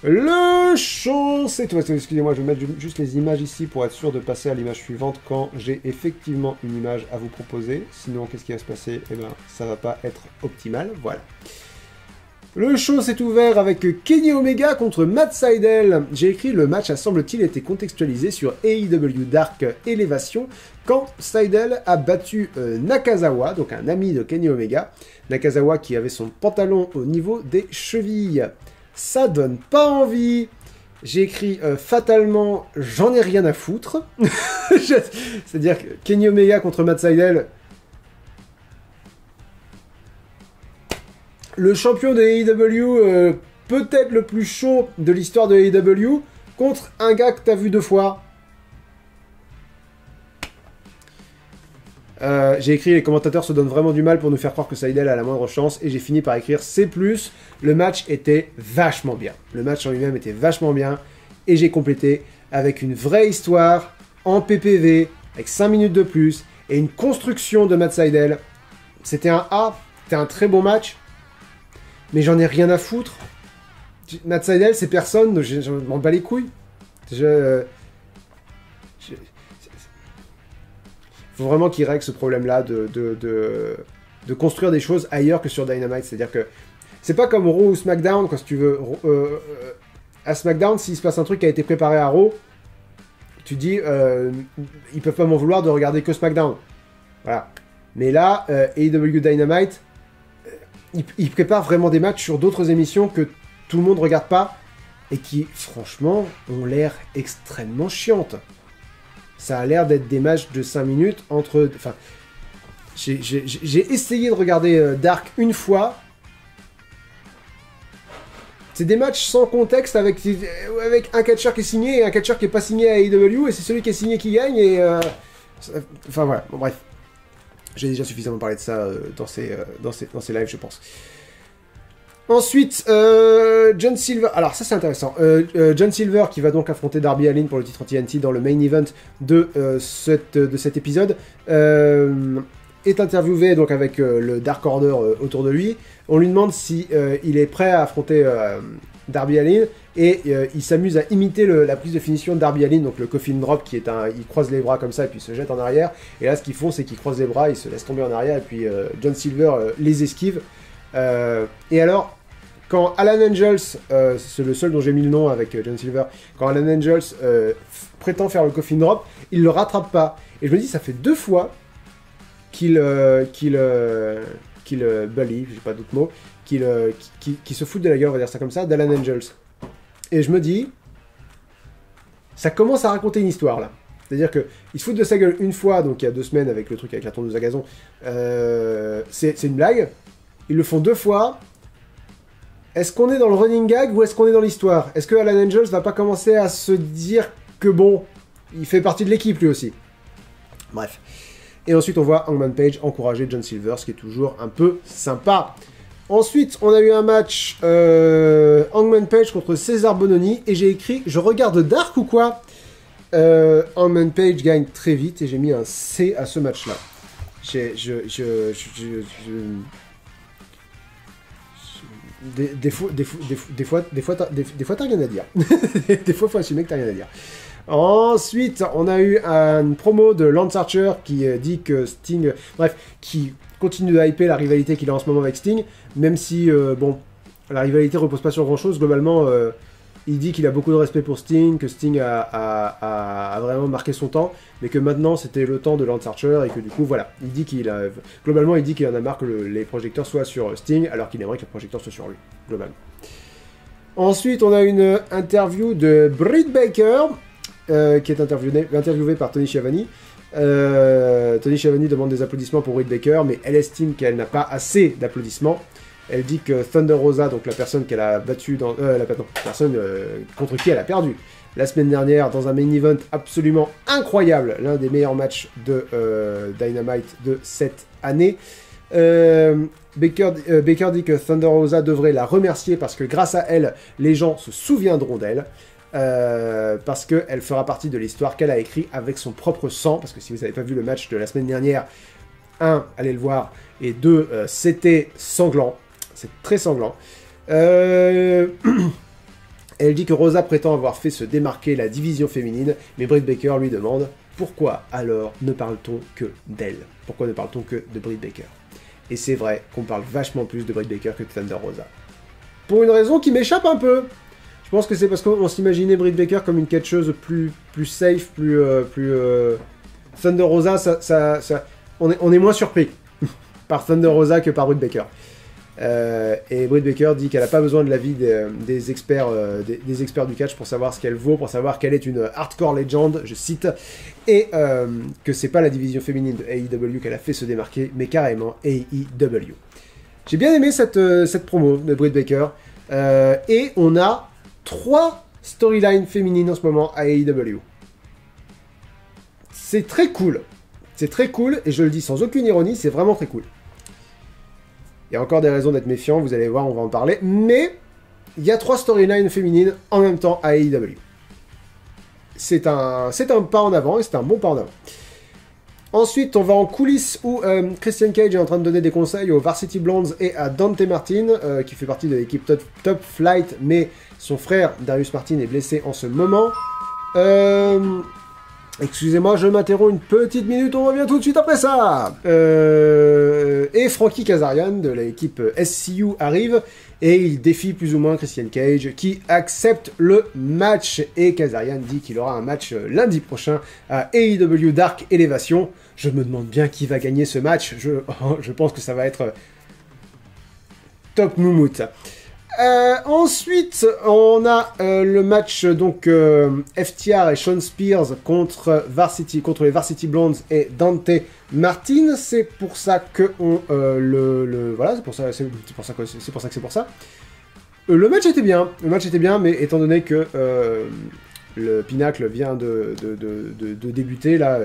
[SPEAKER 1] Le show, c'est tout. Excusez-moi, je vais mettre juste les images ici pour être sûr de passer à l'image suivante quand j'ai effectivement une image à vous proposer. Sinon, qu'est-ce qui va se passer? Eh ben, ça va pas être optimal. Voilà. Le show s'est ouvert avec Kenny Omega contre Matt Sydal. J'ai écrit le match a semble-t-il été contextualisé sur AEW Dark Elevation quand Sydal a battu Nakazawa, donc un ami de Kenny Omega. Nakazawa qui avait son pantalon au niveau des chevilles. Ça donne pas envie. J'ai écrit fatalement, j'en ai rien à foutre. C'est-à-dire que Kenny Omega contre Matt Sydal. Le champion de AEW, peut-être le plus chaud de l'histoire de AEW, contre un gars que t'as vu 2 fois. J'ai écrit les commentateurs se donnent vraiment du mal pour nous faire croire que Sydal a la moindre chance, et j'ai fini par écrire C+. Le match était vachement bien. Le match en lui-même était vachement bien, et j'ai complété avec une vraie histoire en PPV, avec 5 minutes de plus, et une construction de Matt Sydal. C'était un A, c'était un très bon match, mais j'en ai rien à foutre. Matt Sydal, c'est personne, je m'en bats les couilles. Faut vraiment qu'il règle ce problème-là de construire des choses ailleurs que sur Dynamite. C'est-à-dire que c'est pas comme Raw ou SmackDown, quand si tu veux. À SmackDown, s'il se passe un truc qui a été préparé à Raw, tu dis, ils peuvent pas m'en vouloir de regarder que SmackDown. Voilà. Mais là, AEW Dynamite, il prépare vraiment des matchs sur d'autres émissions que tout le monde regarde pas et qui, franchement, ont l'air extrêmement chiantes. Ça a l'air d'être des matchs de 5 minutes entre... Enfin, j'ai essayé de regarder Dark une fois. C'est des matchs sans contexte avec un catcheur qui est signé et un catcheur qui est pas signé à AEW et c'est celui qui est signé qui gagne et... Enfin voilà, bon bref. J'ai déjà suffisamment parlé de ça dans ces lives, je pense. Ensuite, John Silver. Alors ça c'est intéressant. John Silver qui va donc affronter Darby Allin pour le titre TNT dans le main event de cet épisode est interviewé donc avec le Dark Order autour de lui. On lui demande si il est prêt à affronter Darby Allin et il s'amuse à imiter la prise de finition de Darby Allin, donc le coffin drop qui est il croise les bras comme ça et puis il se jette en arrière. Et là ce qu'ils font c'est qu'ils croisent les bras, ils se laissent tomber en arrière et puis John Silver les esquive. Et alors quand Alan Angels, c'est le seul dont j'ai mis le nom avec John Silver, quand Alan Angels prétend faire le coffin drop, il le rattrape pas. Et je me dis ça fait 2 fois qu'il bully, j'ai pas d'autre mot, qu'il se fout de la gueule, on va dire ça comme ça, d'Alan Angels. Et je me dis, ça commence à raconter une histoire là. C'est-à-dire qu'il se fout de sa gueule une fois, donc il y a 2 semaines avec le truc avec la tondeuse à gazon, c'est une blague. Ils le font 2 fois. Est-ce qu'on est dans le running gag ou est-ce qu'on est dans l'histoire? Est-ce que Alan Angels va pas commencer à se dire que bon, il fait partie de l'équipe lui aussi? Bref. Et ensuite, on voit Hangman Page encourager John Silver, ce qui est toujours un peu sympa. Ensuite, on a eu un match Hangman Page contre César Bononi. Et j'ai écrit, je regarde Dark ou quoi? Hangman Page gagne très vite et j'ai mis un C à ce match-là. Des fois, t'as rien à dire. Des fois, faut assumer que t'as rien à dire. Ensuite, on a eu une promo de Lance Archer qui dit que Sting... Bref, qui continue de hyper la rivalité qu'il a en ce moment avec Sting, même si, bon, la rivalité repose pas sur grand-chose. Globalement, il dit qu'il a beaucoup de respect pour Sting, que Sting a vraiment marqué son temps, mais que maintenant, c'était le temps de Lance Archer, et que du coup, voilà. Il dit globalement, il dit qu'il en a marre que les projecteurs soient sur Sting, alors qu'il aimerait que les projecteurs soient sur lui, globalement. Ensuite, on a une interview de Britt Baker, qui est interviewé par Tony Schiavone. Tony Schiavone demande des applaudissements pour Britt Baker, mais elle estime qu'elle n'a pas assez d'applaudissements. Elle dit que Thunder Rosa, donc la personne qu'elle a battue la personne contre qui elle a perdu la semaine dernière dans un main event absolument incroyable, l'un des meilleurs matchs de Dynamite de cette année. Baker dit que Thunder Rosa devrait la remercier parce que grâce à elle, les gens se souviendront d'elle. Parce qu'elle fera partie de l'histoire qu'elle a écrite avec son propre sang, parce que si vous n'avez pas vu le match de la semaine dernière, 1, allez le voir, et 2, c'était sanglant, c'est très sanglant. Elle dit que Rosa prétend avoir fait se démarquer la division féminine, mais Britt Baker lui demande pourquoi alors ne parle-t-on que d'elle? Pourquoi ne parle-t-on que de Britt Baker? Et c'est vrai qu'on parle vachement plus de Britt Baker que de Thunder Rosa. Pour une raison qui m'échappe un peu. Je pense que c'est parce qu'on s'imaginait Britt Baker comme une catcheuse plus safe, plus Thunder Rosa, on est moins surpris par Thunder Rosa que par Britt Baker. Et Britt Baker dit qu'elle n'a pas besoin de l'avis des experts du catch pour savoir ce qu'elle vaut, pour savoir qu'elle est une hardcore legend, je cite, et que c'est pas la division féminine de AEW qu'elle a fait se démarquer, mais carrément AEW. J'ai bien aimé cette promo de Britt Baker, et on a 3 storylines féminines en ce moment à AEW. C'est très cool. C'est très cool, et je le dis sans aucune ironie, c'est vraiment très cool. Il y a encore des raisons d'être méfiant, vous allez voir, on va en parler, mais il y a 3 storylines féminines en même temps à AEW. C'est un pas en avant, et c'est un bon pas en avant. Ensuite, on va en coulisses où Christian Cage est en train de donner des conseils aux Varsity Blondes et à Dante Martin, qui fait partie de l'équipe Top Flight, mais son frère Darius Martin est blessé en ce moment. Excusez-moi, je m'interromps une petite minute, on revient tout de suite après ça. Et Frankie Kazarian de l'équipe SCU arrive et il défie plus ou moins Christian Cage qui accepte le match. Et Kazarian dit qu'il aura un match lundi prochain à AEW Dark Elevation. Je me demande bien qui va gagner ce match. Je pense que ça va être top moumoute. Ensuite, on a le match donc FTR et Shawn Spears contre les Varsity Blondes et Dante Martin. C'est pour ça que voilà, c'est pour ça que c'est pour ça. Le match était bien, mais étant donné que le Pinacle vient de débuter, là,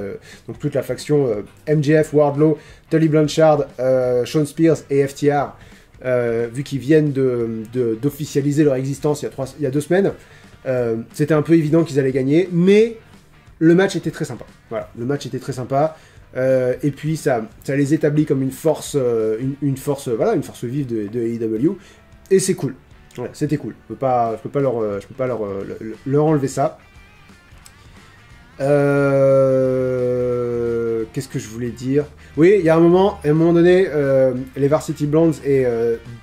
[SPEAKER 1] donc toute la faction MJF, Wardlow, Tully Blanchard, Shawn Spears et FTR, vu qu'ils viennent d'officialiser leur existence il y a 2 semaines, c'était un peu évident qu'ils allaient gagner, mais le match était très sympa. Voilà, le match était très sympa. Et puis ça les établit comme une force vive de AEW, et c'est cool. Ouais, c'était cool. Je peux pas leur enlever ça. Qu'est-ce que je voulais dire? Oui, il y a à un moment donné, les Varsity Blondes et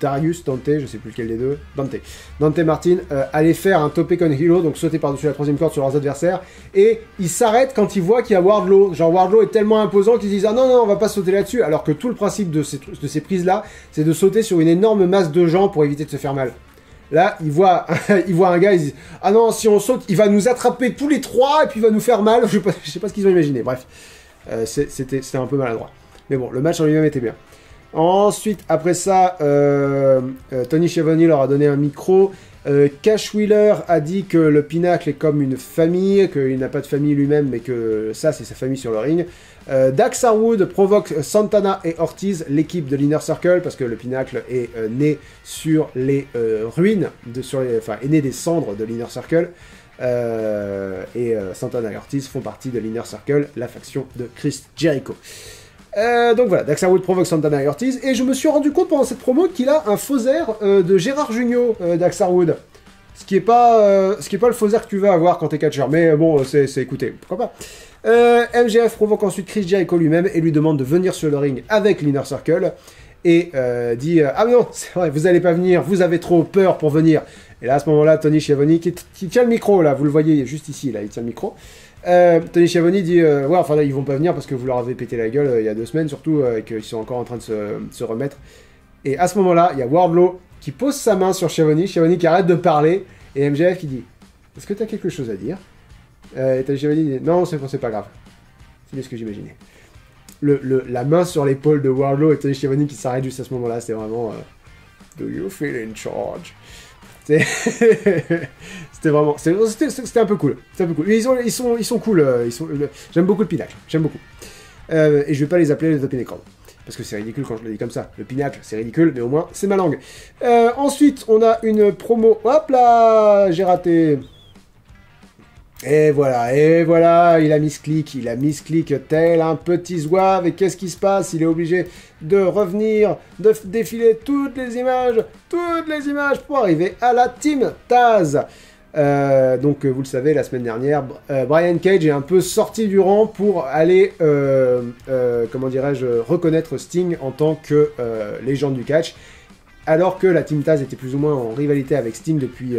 [SPEAKER 1] Dante, je sais plus lequel des deux, Dante Martin, allaient faire un Tope con Hilo, donc sauter par-dessus la 3e corde sur leurs adversaires, et ils s'arrêtent quand ils voient qu'il y a Wardlow. Genre Wardlow est tellement imposant qu'ils disent « Ah non, on va pas sauter là-dessus », alors que tout le principe de ces prises-là, c'est de sauter sur une énorme masse de gens pour éviter de se faire mal. Là, il voit un gars, il dit « Ah non, si on saute, il va nous attraper tous les 3 et puis il va nous faire mal. » Je sais pas ce qu'ils ont imaginé. Bref, c'était un peu maladroit. Mais bon, le match en lui-même était bien. Ensuite, après ça, Tony Schiavone leur a donné un micro. Cash Wheeler a dit que le Pinacle est comme une famille, qu'il n'a pas de famille lui-même, mais que ça, c'est sa famille sur le ring. Dax Harwood provoque Santana et Ortiz, l'équipe de l'Inner Circle, parce que le Pinacle est né sur les ruines, est né des cendres de l'Inner Circle. Et Santana et Ortiz font partie de l'Inner Circle, la faction de Chris Jericho. Donc voilà, Dax Harwood provoque Santana et Ortiz, et je me suis rendu compte pendant cette promo qu'il a un faux air de Gérard Jugnot, Dax Harwood. Ce qui est pas le faux air que tu vas avoir quand t'es catcheur, mais bon, c'est écoutez, pourquoi pas. MJF provoque ensuite Chris Jericho lui-même et lui demande de venir sur le ring avec l'Inner Circle, et dit ah non, c'est vrai, vous allez pas venir, vous avez trop peur pour venir. Et là, à ce moment-là, Tony Schiavone, qui tient le micro, là, vous le voyez juste ici, là, il tient le micro. Tony Schiavone dit ouais, enfin là, ils vont pas venir parce que vous leur avez pété la gueule il y a 2 semaines, surtout, et qu'ils sont encore en train de se remettre. Et à ce moment-là, il y a Wardlow qui pose sa main sur Schiavone qui arrête de parler, et MJF qui dit est-ce que t'as quelque chose à dire? Et Tony Schiavone dit non, c'est pas grave. C'est bien ce que j'imaginais. La main sur l'épaule de Wardlow et Tony Schiavone qui s'arrête juste à ce moment-là, c'était vraiment do you feel in charge? C'était vraiment, c'était un peu cool. Ils sont cool. J'aime beaucoup le Pinacle. J'aime beaucoup. Et je vais pas les appeler les Pinnacle parce que c'est ridicule quand je le dis comme ça. Le Pinacle, c'est ridicule, mais au moins c'est ma langue. Ensuite, on a une promo. Hop là, j'ai raté. Et voilà, il a mis ce clic tel un petit zouave, et qu'est-ce qui se passe? Il est obligé de revenir, de défiler toutes les images pour arriver à la Team Taz. Donc vous le savez, la semaine dernière, Brian Cage est un peu sorti du rang pour aller, comment dirais-je, reconnaître Sting en tant que légende du catch, alors que la Team Taz était plus ou moins en rivalité avec Sting depuis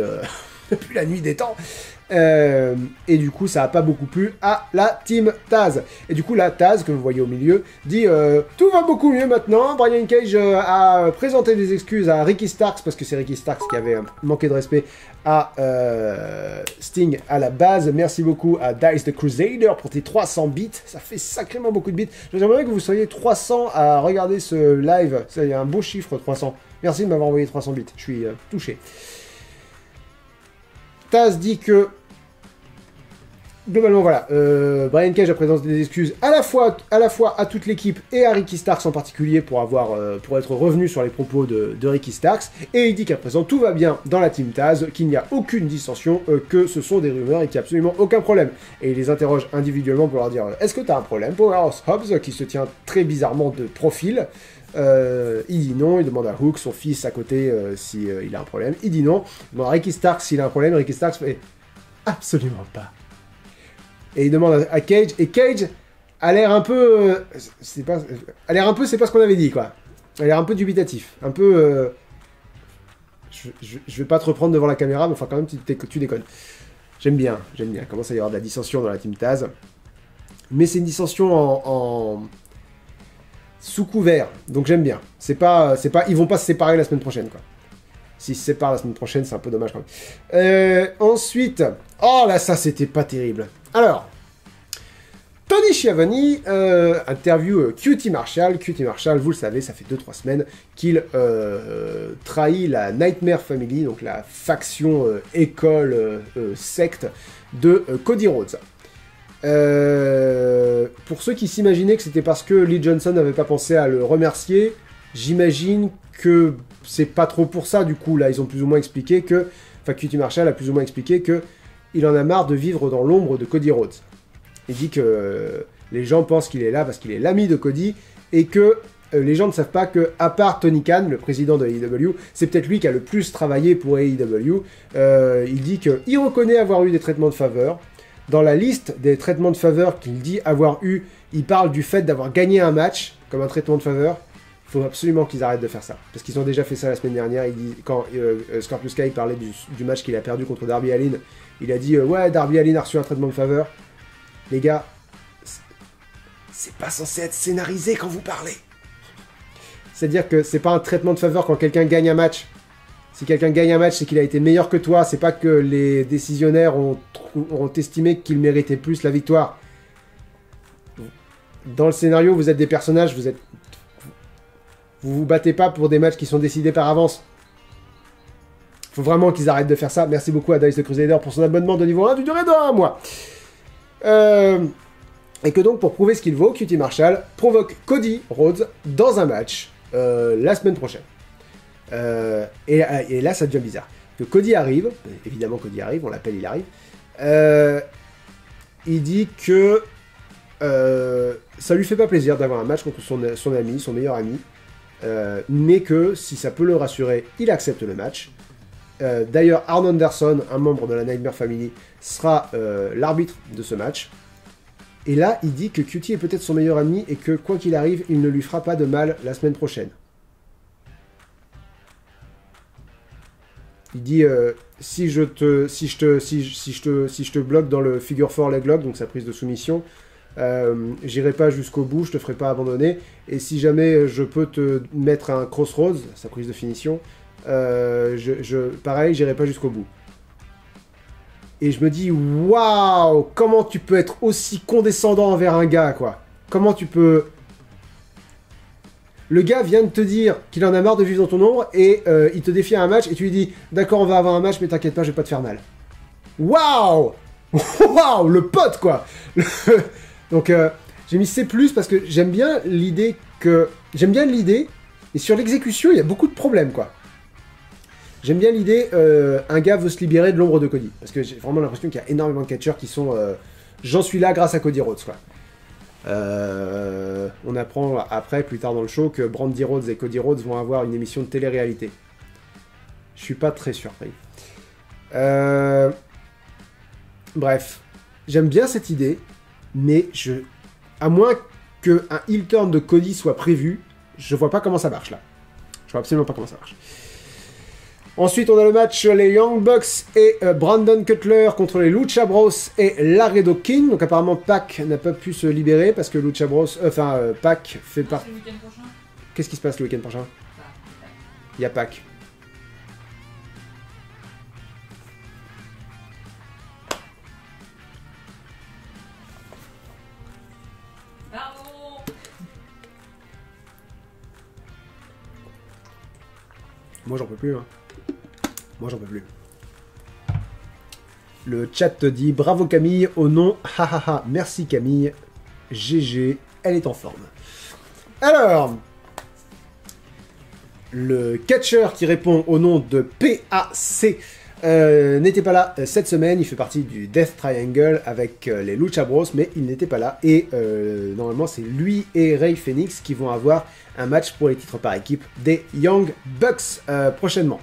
[SPEAKER 1] la nuit des temps. Et du coup, ça n'a pas beaucoup plu à la Team Taz. Et du coup, la Taz, que vous voyez au milieu, dit tout va beaucoup mieux maintenant. Brian Cage a présenté des excuses à Ricky Starks, parce que c'est Ricky Starks qui avait manqué de respect à Sting à la base. Merci beaucoup à Dice the Crusader pour tes 300 bits. Ça fait sacrément beaucoup de bits. J'aimerais que vous soyez 300 à regarder ce live. C'est un beau chiffre, 300. Merci de m'avoir envoyé 300 bits. Je suis touché. Taz dit que globalement, voilà, Brian Cage a présenté des excuses à la fois à toute l'équipe et à Ricky Starks en particulier pour être revenu sur les propos de Ricky Starks, et il dit qu'à présent tout va bien dans la Team Taz, qu'il n'y a aucune dissension, que ce sont des rumeurs et qu'il n'y a absolument aucun problème. Et il les interroge individuellement pour leur dire est-ce que t'as un problème? Powerhouse Hobbs, qui se tient très bizarrement de profil, il dit non, il demande à Hook, son fils à côté, si il a un problème, il dit non, il demande à Ricky Starks s'il a un problème, Ricky Starks fait absolument pas. Et il demande à Cage, et Cage a l'air un peu... c'est pas ce qu'on avait dit, quoi. Il a l'air un peu dubitatif, un peu... Je vais pas te reprendre devant la caméra, mais enfin quand même tu déconnes. J'aime bien, il commence à y avoir de la dissension dans la Team Taz. Mais c'est une dissension sous couvert. Donc j'aime bien. Ils vont pas se séparer la semaine prochaine, quoi. S'ils se séparent la semaine prochaine, c'est un peu dommage quand même. Ensuite, oh là, ça c'était pas terrible. Alors, Tony Schiavone, interview QT Marshall. QT Marshall, vous le savez, ça fait 2-3 semaines qu'il trahit la Nightmare Family, donc la faction école secte de Cody Rhodes. Pour ceux qui s'imaginaient que c'était parce que Lee Johnson n'avait pas pensé à le remercier, j'imagine que c'est pas trop pour ça, du coup, là, ils ont plus ou moins expliqué que... Enfin, QT Marshall a plus ou moins expliqué que il en a marre de vivre dans l'ombre de Cody Rhodes. Il dit que les gens pensent qu'il est là parce qu'il est l'ami de Cody, et que les gens ne savent pas que, à part Tony Khan, le président de AEW, c'est peut-être lui qui a le plus travaillé pour AEW, il dit qu'il reconnaît avoir eu des traitements de faveur. Dans la liste des traitements de faveur qu'il dit avoir eu, il parle du fait d'avoir gagné un match comme un traitement de faveur. Il faut absolument qu'ils arrêtent de faire ça. Parce qu'ils ont déjà fait ça la semaine dernière. Quand Scorpio Sky parlait du match qu'il a perdu contre Darby Allin, il a dit ouais, Darby Allin a reçu un traitement de faveur. Les gars, c'est pas censé être scénarisé quand vous parlez. C'est-à-dire que c'est pas un traitement de faveur quand quelqu'un gagne un match. Si quelqu'un gagne un match, c'est qu'il a été meilleur que toi. C'est pas que les décisionnaires ont estimé qu'il méritait plus la victoire. Dans le scénario, vous êtes des personnages, vous battez pas pour des matchs qui sont décidés par avance. Faut vraiment qu'ils arrêtent de faire ça. Merci beaucoup à Dice the Crusader pour son abonnement de niveau 1 du durée de 1 mois. Et que donc, pour prouver ce qu'il vaut, QT Marshall provoque Cody Rhodes dans un match la semaine prochaine. Et là, ça devient bizarre. Que Cody arrive, évidemment Cody arrive, on l'appelle, il arrive. Il dit que ça lui fait pas plaisir d'avoir un match contre son ami, son meilleur ami, mais que si ça peut le rassurer, il accepte le match. D'ailleurs, Arn Anderson, un membre de la Nightmare Family, sera l'arbitre de ce match. Et là, il dit que QT est peut-être son meilleur ami et que quoi qu'il arrive, il ne lui fera pas de mal la semaine prochaine. Il dit si je te bloque dans le figure 4 leg lock, donc sa prise de soumission, j'irai pas jusqu'au bout, je te ferai pas abandonner. Et si jamais je peux te mettre un crossroads, sa prise de finition, pareil, j'irai pas jusqu'au bout. Et je me dis waouh, comment tu peux être aussi condescendant envers un gars, quoi. Comment tu peux... Le gars vient de te dire qu'il en a marre de vivre dans ton ombre et il te défie à un match et tu lui dis d'accord, on va avoir un match, mais t'inquiète pas, je vais pas te faire mal. Waouh. Waouh, le pote, quoi. Donc j'ai mis C+, parce que j'aime bien l'idée et sur l'exécution il y a beaucoup de problèmes, quoi. J'aime bien l'idée un gars veut se libérer de l'ombre de Cody, parce que j'ai vraiment l'impression qu'il y a énormément de catcheurs qui sont j'en suis là grâce à Cody Rhodes, quoi. On apprend après, plus tard dans le show, que Brandi Rhodes et Cody Rhodes vont avoir une émission de télé-réalité. Je suis pas très surpris. Bref, j'aime bien cette idée, mais à moins qu'un heel turn de Cody soit prévu, je vois pas comment ça marche là. Je vois absolument pas comment ça marche. Ensuite, on a le match les Young Bucks et Brandon Cutler contre les Lucha Bros et Laredo King. Donc apparemment, Pac n'a pas pu se libérer parce que Lucha Bros... Pac fait partie... Qu'est-ce qui se passe le week-end prochain? Il y a Pac. Moi, j'en peux plus, hein. Moi, j'en peux plus. Le chat te dit bravo Camille au nom. Hahaha. Merci Camille. GG. Elle est en forme. Alors, le catcheur qui répond au nom de PAC n'était pas là cette semaine. Il fait partie du Death Triangle avec les Lucha Bros, mais il n'était pas là. Et normalement, c'est lui et Rey Fenix qui vont avoir un match pour les titres par équipe des Young Bucks prochainement.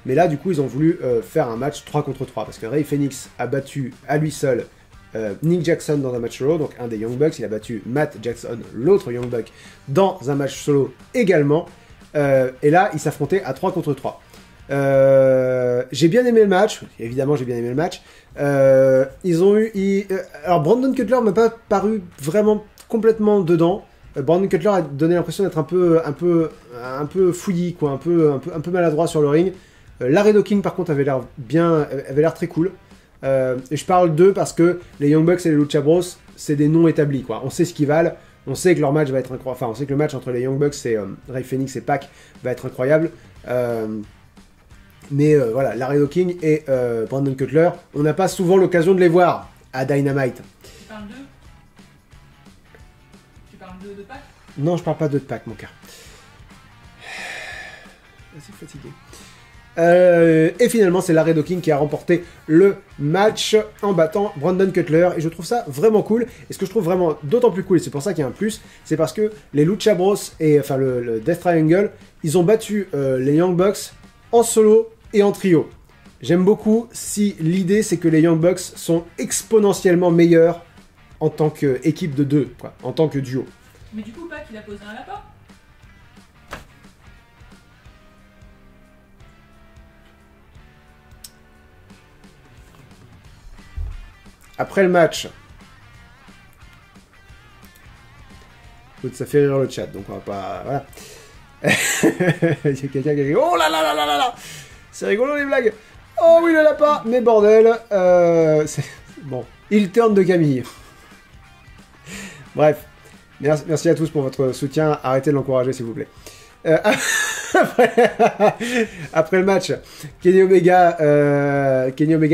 [SPEAKER 1] Mais là, du coup, ils ont voulu faire un match 3 contre 3, parce que Rey Fenix a battu à lui seul Nick Jackson dans un match solo, donc un des Young Bucks. Il a battu Matt Jackson, l'autre Young Buck, dans un match solo également. Et là, ils s'affrontaient à 3 contre 3. J'ai bien aimé le match, évidemment j'ai bien aimé le match. Alors Brandon Cutler m'a pas paru vraiment complètement dedans. Brandon Cutler a donné l'impression d'être un peu fouillis, quoi, un peu maladroit sur le ring. Laredo King, par contre, avait l'air très cool. Et je parle d'eux parce que les Young Bucks et les Lucha Bros, c'est des noms établis, quoi. On sait ce qu'ils valent, on sait que leur match va être incroyable. Enfin, on sait que le match entre les Young Bucks et Rey Fenix et Pac va être incroyable. Mais voilà, Laredo King et Brandon Cutler, on n'a pas souvent l'occasion de les voir à Dynamite.
[SPEAKER 2] Tu parles de Pac?
[SPEAKER 1] Non, je parle pas de Pac, mon cœur. Assez fatigué. Et finalement, c'est Laredo King qui a remporté le match en battant Brandon Cutler. Et je trouve ça vraiment cool. Et ce que je trouve vraiment d'autant plus cool, et c'est pour ça qu'il y a un plus, c'est parce que les Lucha Bros et enfin le Death Triangle, ils ont battu les Young Bucks en solo et en trio. J'aime beaucoup si l'idée c'est que les Young Bucks sont exponentiellement meilleurs en tant qu'équipe de deux, quoi, en tant que duo.
[SPEAKER 2] Mais du coup, Pac, il a posé un lapin.
[SPEAKER 1] Après le match, écoute, ça fait rire le chat, donc on va pas... Voilà. Il y a quelqu'un qui a dit « Oh là là là là là là !» C'est rigolo les blagues. Oh oui, le lapin. Mais bordel. Bon, il turn de Camille. Bref. Merci à tous pour votre soutien. Arrêtez de l'encourager, s'il vous plaît. Après le match, Kenny Omega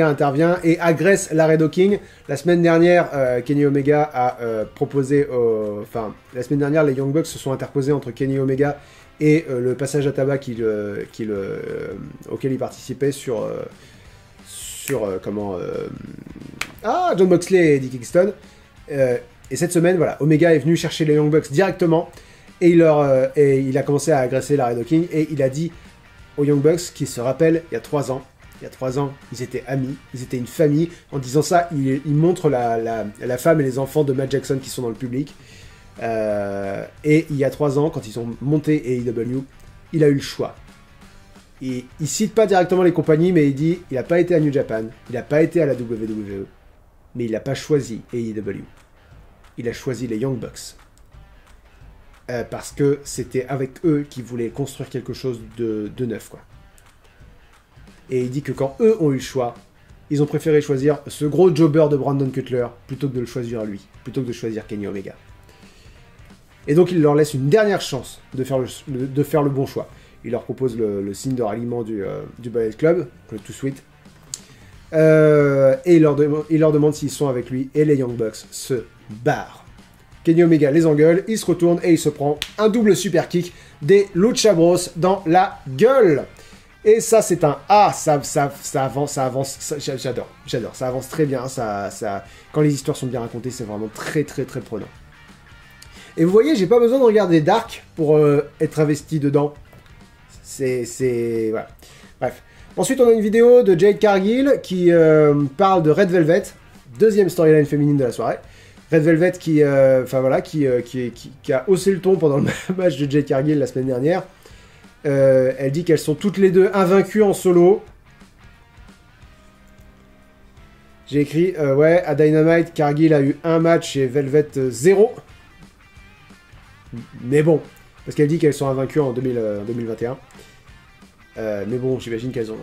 [SPEAKER 1] intervient et agresse Laredo King. La semaine dernière, Kenny Omega a proposé... Enfin, la semaine dernière, les Young Bucks se sont interposés entre Kenny Omega et le passage à tabac auquel il participait sur John Moxley et Eddie Kingston. Et cette semaine, voilà, Omega est venu chercher les Young Bucks directement et il a commencé à agresser Laredo King et il a dit aux Young Bucks qu'ils se rappellent il y a 3 ans, ils étaient amis, ils étaient une famille. En disant ça, il montre la femme et les enfants de Matt Jackson qui sont dans le public. Et il y a 3 ans, quand ils ont monté AEW, il a eu le choix. Et il cite pas directement les compagnies, mais il dit il n'a pas été à New Japan, il n'a pas été à la WWE, mais il n'a pas choisi AEW. Il a choisi les Young Bucks. Parce que c'était avec eux qu'il voulait construire quelque chose de neuf, quoi. Et il dit que quand eux ont eu le choix, ils ont préféré choisir ce gros jobber de Brandon Cutler plutôt que de le choisir lui, plutôt que de choisir Kenny Omega. Et donc il leur laisse une dernière chance de faire le bon choix. Il leur propose le signe de ralliement du Bullet Club, le Too Sweet. Et il leur demande s'ils sont avec lui, et les Young Bucks se barrent. Kenny Omega les engueule, il se retourne et il se prend un double super kick des Lucha Bros dans la gueule. Et ça, c'est un ça avance, j'adore, ça avance très bien, quand les histoires sont bien racontées, c'est vraiment très très très prenant. Et vous voyez, j'ai pas besoin de regarder Dark pour être investi dedans. Voilà. Bref. Ensuite, on a une vidéo de Jade Cargill qui parle de Red Velvet, deuxième storyline féminine de la soirée. Red Velvet qui a haussé le ton pendant le match de Jade Cargill la semaine dernière. Elle dit qu'elles sont toutes les deux invaincues en solo. J'ai écrit, ouais, à Dynamite, Cargill a eu un match et Velvet 0. Mais bon, parce qu'elle dit qu'elles sont invaincues en 2021. Mais bon, j'imagine qu'elles ont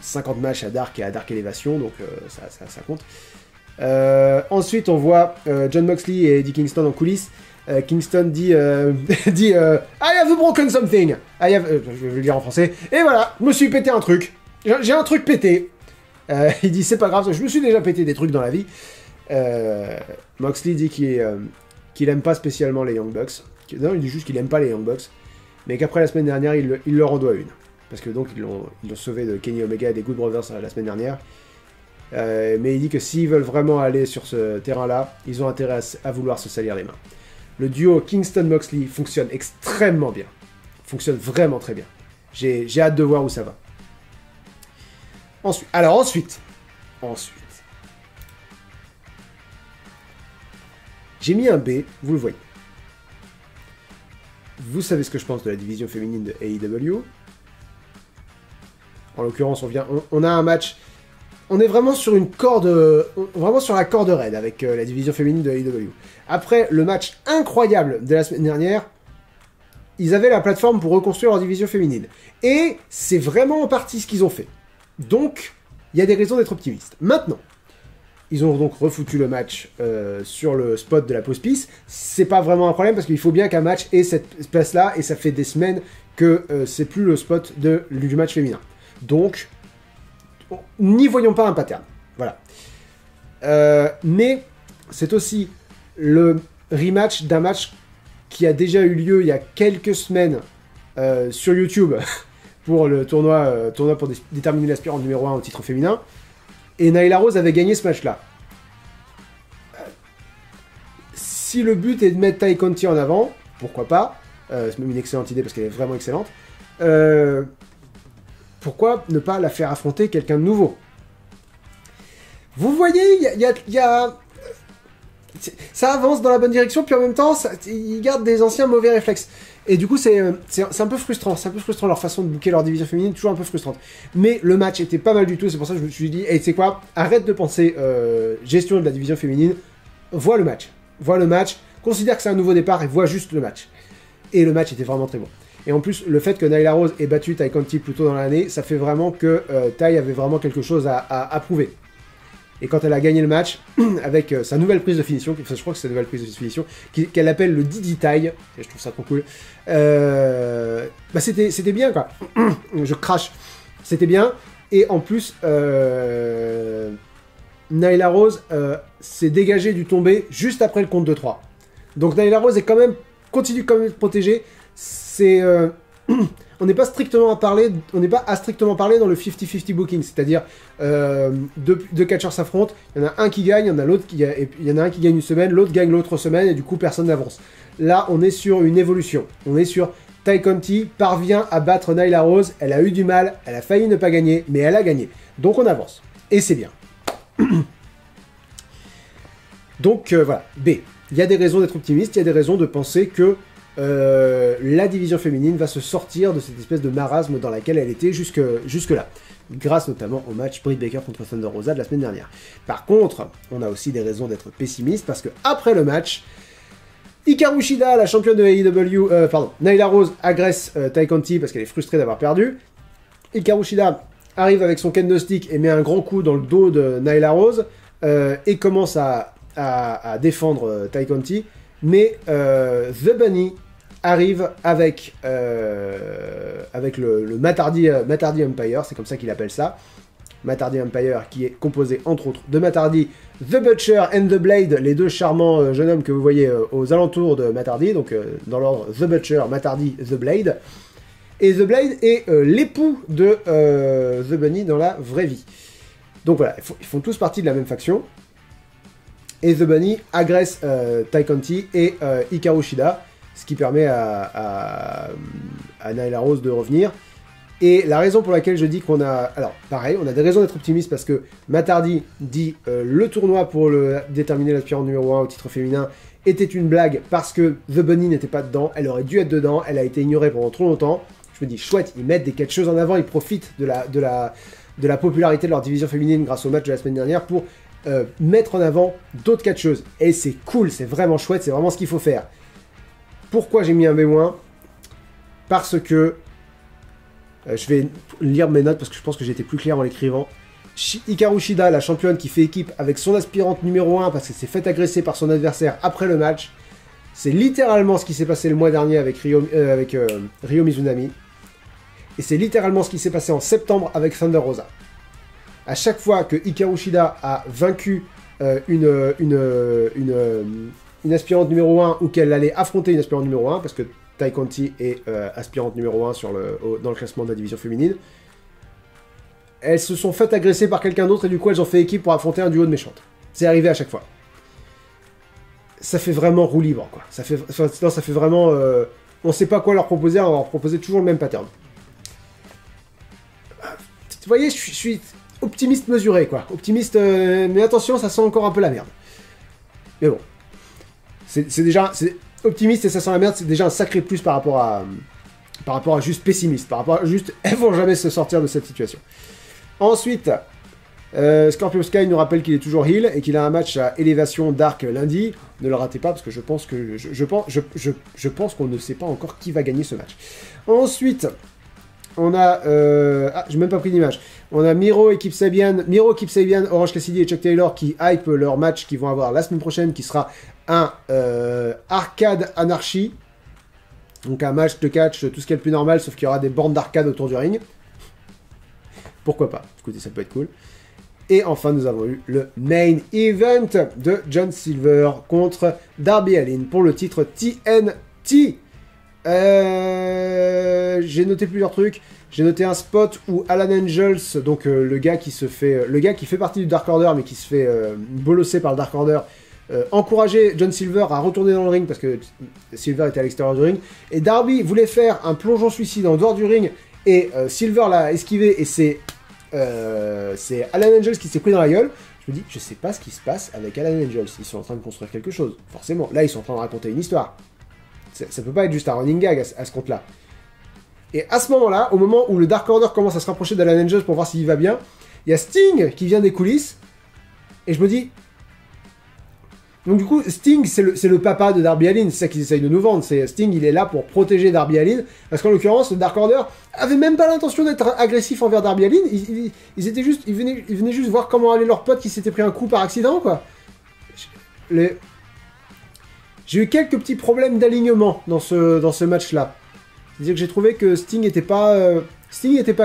[SPEAKER 1] 50 matchs à Dark et à Dark Elevation, donc ça compte. Ensuite, on voit John Moxley et Eddie Kingston en coulisses. Kingston dit I have broken something. Je vais le dire en français. Et voilà, je me suis pété un truc. J'ai un truc pété. Il dit c'est pas grave, je me suis déjà pété des trucs dans la vie. Moxley dit qu'il aime pas spécialement les Young Bucks. Non, il dit juste qu'il aime pas les Young Bucks. Mais qu'après la semaine dernière, il leur en doit une. Parce que donc ils l'ont sauvé de Kenny Omega et des Good Brothers la semaine dernière. Mais il dit que s'ils veulent vraiment aller sur ce terrain-là, ils ont intérêt à vouloir se salir les mains. Le duo Kingston-Moxley fonctionne extrêmement bien. Fonctionne vraiment très bien. J'ai hâte de voir où ça va. Ensuite. J'ai mis un B, vous le voyez. Vous savez ce que je pense de la division féminine de AEW. En l'occurrence, on a un match on est vraiment sur une corde, vraiment sur la corde raide avec la division féminine de AEW. Après le match incroyable de la semaine dernière, ils avaient la plateforme pour reconstruire leur division féminine. Et c'est vraiment en partie ce qu'ils ont fait. Donc, il y a des raisons d'être optimiste. Maintenant, ils ont donc refoutu le match sur le spot de la pause piste. C'est pas vraiment un problème parce qu'il faut bien qu'un match ait cette place-là et ça fait des semaines que c'est plus le spot du match féminin. Donc, n'y voyons pas un pattern. Voilà. Mais c'est aussi le rematch d'un match qui a déjà eu lieu il y a quelques semaines sur YouTube pour le tournoi pour déterminer l'aspirant numéro 1 au titre féminin. Et Nyla Rose avait gagné ce match-là. Si le but est de mettre Tay Conti en avant, pourquoi pas, c'est même une excellente idée parce qu'elle est vraiment excellente, pourquoi ne pas la faire affronter quelqu'un de nouveau? Vous voyez, il y a... Ça avance dans la bonne direction, puis en même temps, ils gardent des anciens mauvais réflexes. Et du coup, c'est un peu frustrant. C'est un peu frustrant leur façon de booker leur division féminine, toujours un peu frustrante. Mais le match était pas mal du tout, c'est pour ça que je me suis dit, hey, tu sais quoi, arrête de penser gestion de la division féminine, vois le match. Vois le match, considère que c'est un nouveau départ et vois juste le match. Et le match était vraiment très bon. Et en plus, le fait que Nyla Rose ait battu Tay Conti plus tôt dans l'année, ça fait vraiment que Tay avait vraiment quelque chose à prouver. Et quand elle a gagné le match, avec sa nouvelle prise de finition, je crois que c'est sa nouvelle prise de finition, qu'elle appelle le Didi Tay, et je trouve ça trop cool, bah c'était bien, quoi. Je crache. C'était bien. Et en plus, Nyla Rose s'est dégagée du tombé juste après le compte de 3. Donc Nyla Rose est continue quand même de protéger. C'est... on n'est pas strictement à strictement parler dans le 50-50 booking, c'est-à-dire deux catcheurs s'affrontent, il y en a un qui gagne, il y en a un qui gagne une semaine, l'autre gagne l'autre semaine, et du coup personne n'avance. Là, on est sur une évolution. On est sur Tay Conti parvient à battre Nyla Rose, elle a eu du mal, elle a failli ne pas gagner, mais elle a gagné. Donc on avance. Et c'est bien. Donc voilà, B. Il y a des raisons d'être optimiste, il y a des raisons de penser que la division féminine va se sortir de cette espèce de marasme dans laquelle elle était jusque-là, grâce notamment au match Britt Baker contre Thunder Rosa de la semaine dernière. Par contre, on a aussi des raisons d'être pessimiste, parce que après le match, Hikaru Shida, la championne de AEW, Nyla Rose agresse Tay Conti parce qu'elle est frustrée d'avoir perdu. Hikaru Shida arrive avec son kendo stick et met un grand coup dans le dos de Nyla Rose et commence à défendre Tay Conti. Mais The Bunny arrive avec le Matt Hardy Empire, c'est comme ça qu'il appelle ça. Matt Hardy Empire qui est composé entre autres de Matt Hardy, The Butcher and The Blade, les deux charmants jeunes hommes que vous voyez aux alentours de Matt Hardy, donc dans l'ordre The Butcher, Matt Hardy, The Blade. Et The Blade est l'époux de The Bunny dans la vraie vie. Donc voilà, ils font tous partie de la même faction. Et The Bunny agresse Tay Conti et Hikaru Shida, ce qui permet à Nyla Rose de revenir. Et la raison pour laquelle je dis qu'on a... Alors, pareil, on a des raisons d'être optimiste parce que Matt Hardy dit le tournoi pour déterminer l'aspirant numéro 1 au titre féminin était une blague parce que The Bunny n'était pas dedans, elle aurait dû être dedans, elle a été ignorée pendant trop longtemps. Je me dis, chouette, ils mettent des catcheuses en avant, ils profitent de la popularité de leur division féminine grâce au match de la semaine dernière pour mettre en avant d'autres catcheuses. Et c'est cool, c'est vraiment chouette, c'est vraiment ce qu'il faut faire. Pourquoi j'ai mis un B-? Parce que... je vais lire mes notes parce que je pense que j'étais plus clair en l'écrivant. Hikaru Shida, la championne qui fait équipe avec son aspirante numéro 1 parce qu'elle s'est fait agresser par son adversaire après le match. C'est littéralement ce qui s'est passé le mois dernier avec Ryo Mizunami. Et c'est littéralement ce qui s'est passé en septembre avec Thunder Rosa. À chaque fois que Hikaru Shida a vaincu une aspirante numéro 1 ou qu'elle allait affronter une aspirante numéro 1, parce que Tay Conti est aspirante numéro 1 dans le classement de la division féminine, elles se sont faites agresser par quelqu'un d'autre et du coup elles ont fait équipe pour affronter un duo de méchantes. C'est arrivé à chaque fois. Ça fait vraiment roue libre, quoi. Ça fait vraiment... on sait pas quoi leur proposer, on va leur proposer toujours le même pattern. Vous voyez, je suis optimiste mesuré, quoi. Optimiste, mais attention, ça sent encore un peu la merde. Mais bon. C'est déjà... optimiste et ça sent la merde, c'est déjà un sacré plus par rapport à juste pessimiste, par rapport à juste elles vont jamais se sortir de cette situation. Ensuite, Scorpio Sky nous rappelle qu'il est toujours heal et qu'il a un match à élévation Dark lundi. Ne le ratez pas parce que je pense qu'on ne sait pas encore qui va gagner ce match. Ensuite, on a... j'ai même pas pris d'image. On a Miro, Kip Sabian, Orange Cassidy et Chuck Taylor qui hype leur match qu'ils vont avoir la semaine prochaine, qui sera un Arcade Anarchy. Donc un match de catch, tout ce qui est le plus normal, sauf qu'il y aura des bornes d'arcade autour du ring. Pourquoi pas? Écoutez, ça peut être cool. Et enfin, nous avons eu le main event de John Silver contre Darby Allin pour le titre TNT. J'ai noté plusieurs trucs. J'ai noté un spot où Alan Angels, donc le gars qui fait partie du Dark Order, mais qui se fait bolosser par le Dark Order, encourageait John Silver à retourner dans le ring parce que Silver était à l'extérieur du ring. Et Darby voulait faire un plongeon suicide en dehors du ring et Silver l'a esquivé et c'est Alan Angels qui s'est pris dans la gueule. Je me dis, je sais pas ce qui se passe avec Alan Angels. Ils sont en train de construire quelque chose, forcément. Là, ils sont en train de raconter une histoire. Ça peut pas être juste un running gag à ce compte-là. Et à ce moment-là, au moment où le Dark Order commence à se rapprocher d'Alan Angels pour voir s'il va bien, il y a Sting qui vient des coulisses. Et je me dis... Donc du coup, Sting, c'est le papa de Darby Allin, c'est ça qu'ils essayent de nous vendre. Sting, il est là pour protéger Darby Allin, parce qu'en l'occurrence, le Dark Order avait même pas l'intention d'être agressif envers Darby Allin. Ils venaient juste voir comment allait leur pote qui s'était pris un coup par accident, quoi. J'ai eu quelques petits problèmes d'alignement dans ce match-là. C'est-à-dire que j'ai trouvé que Sting était pas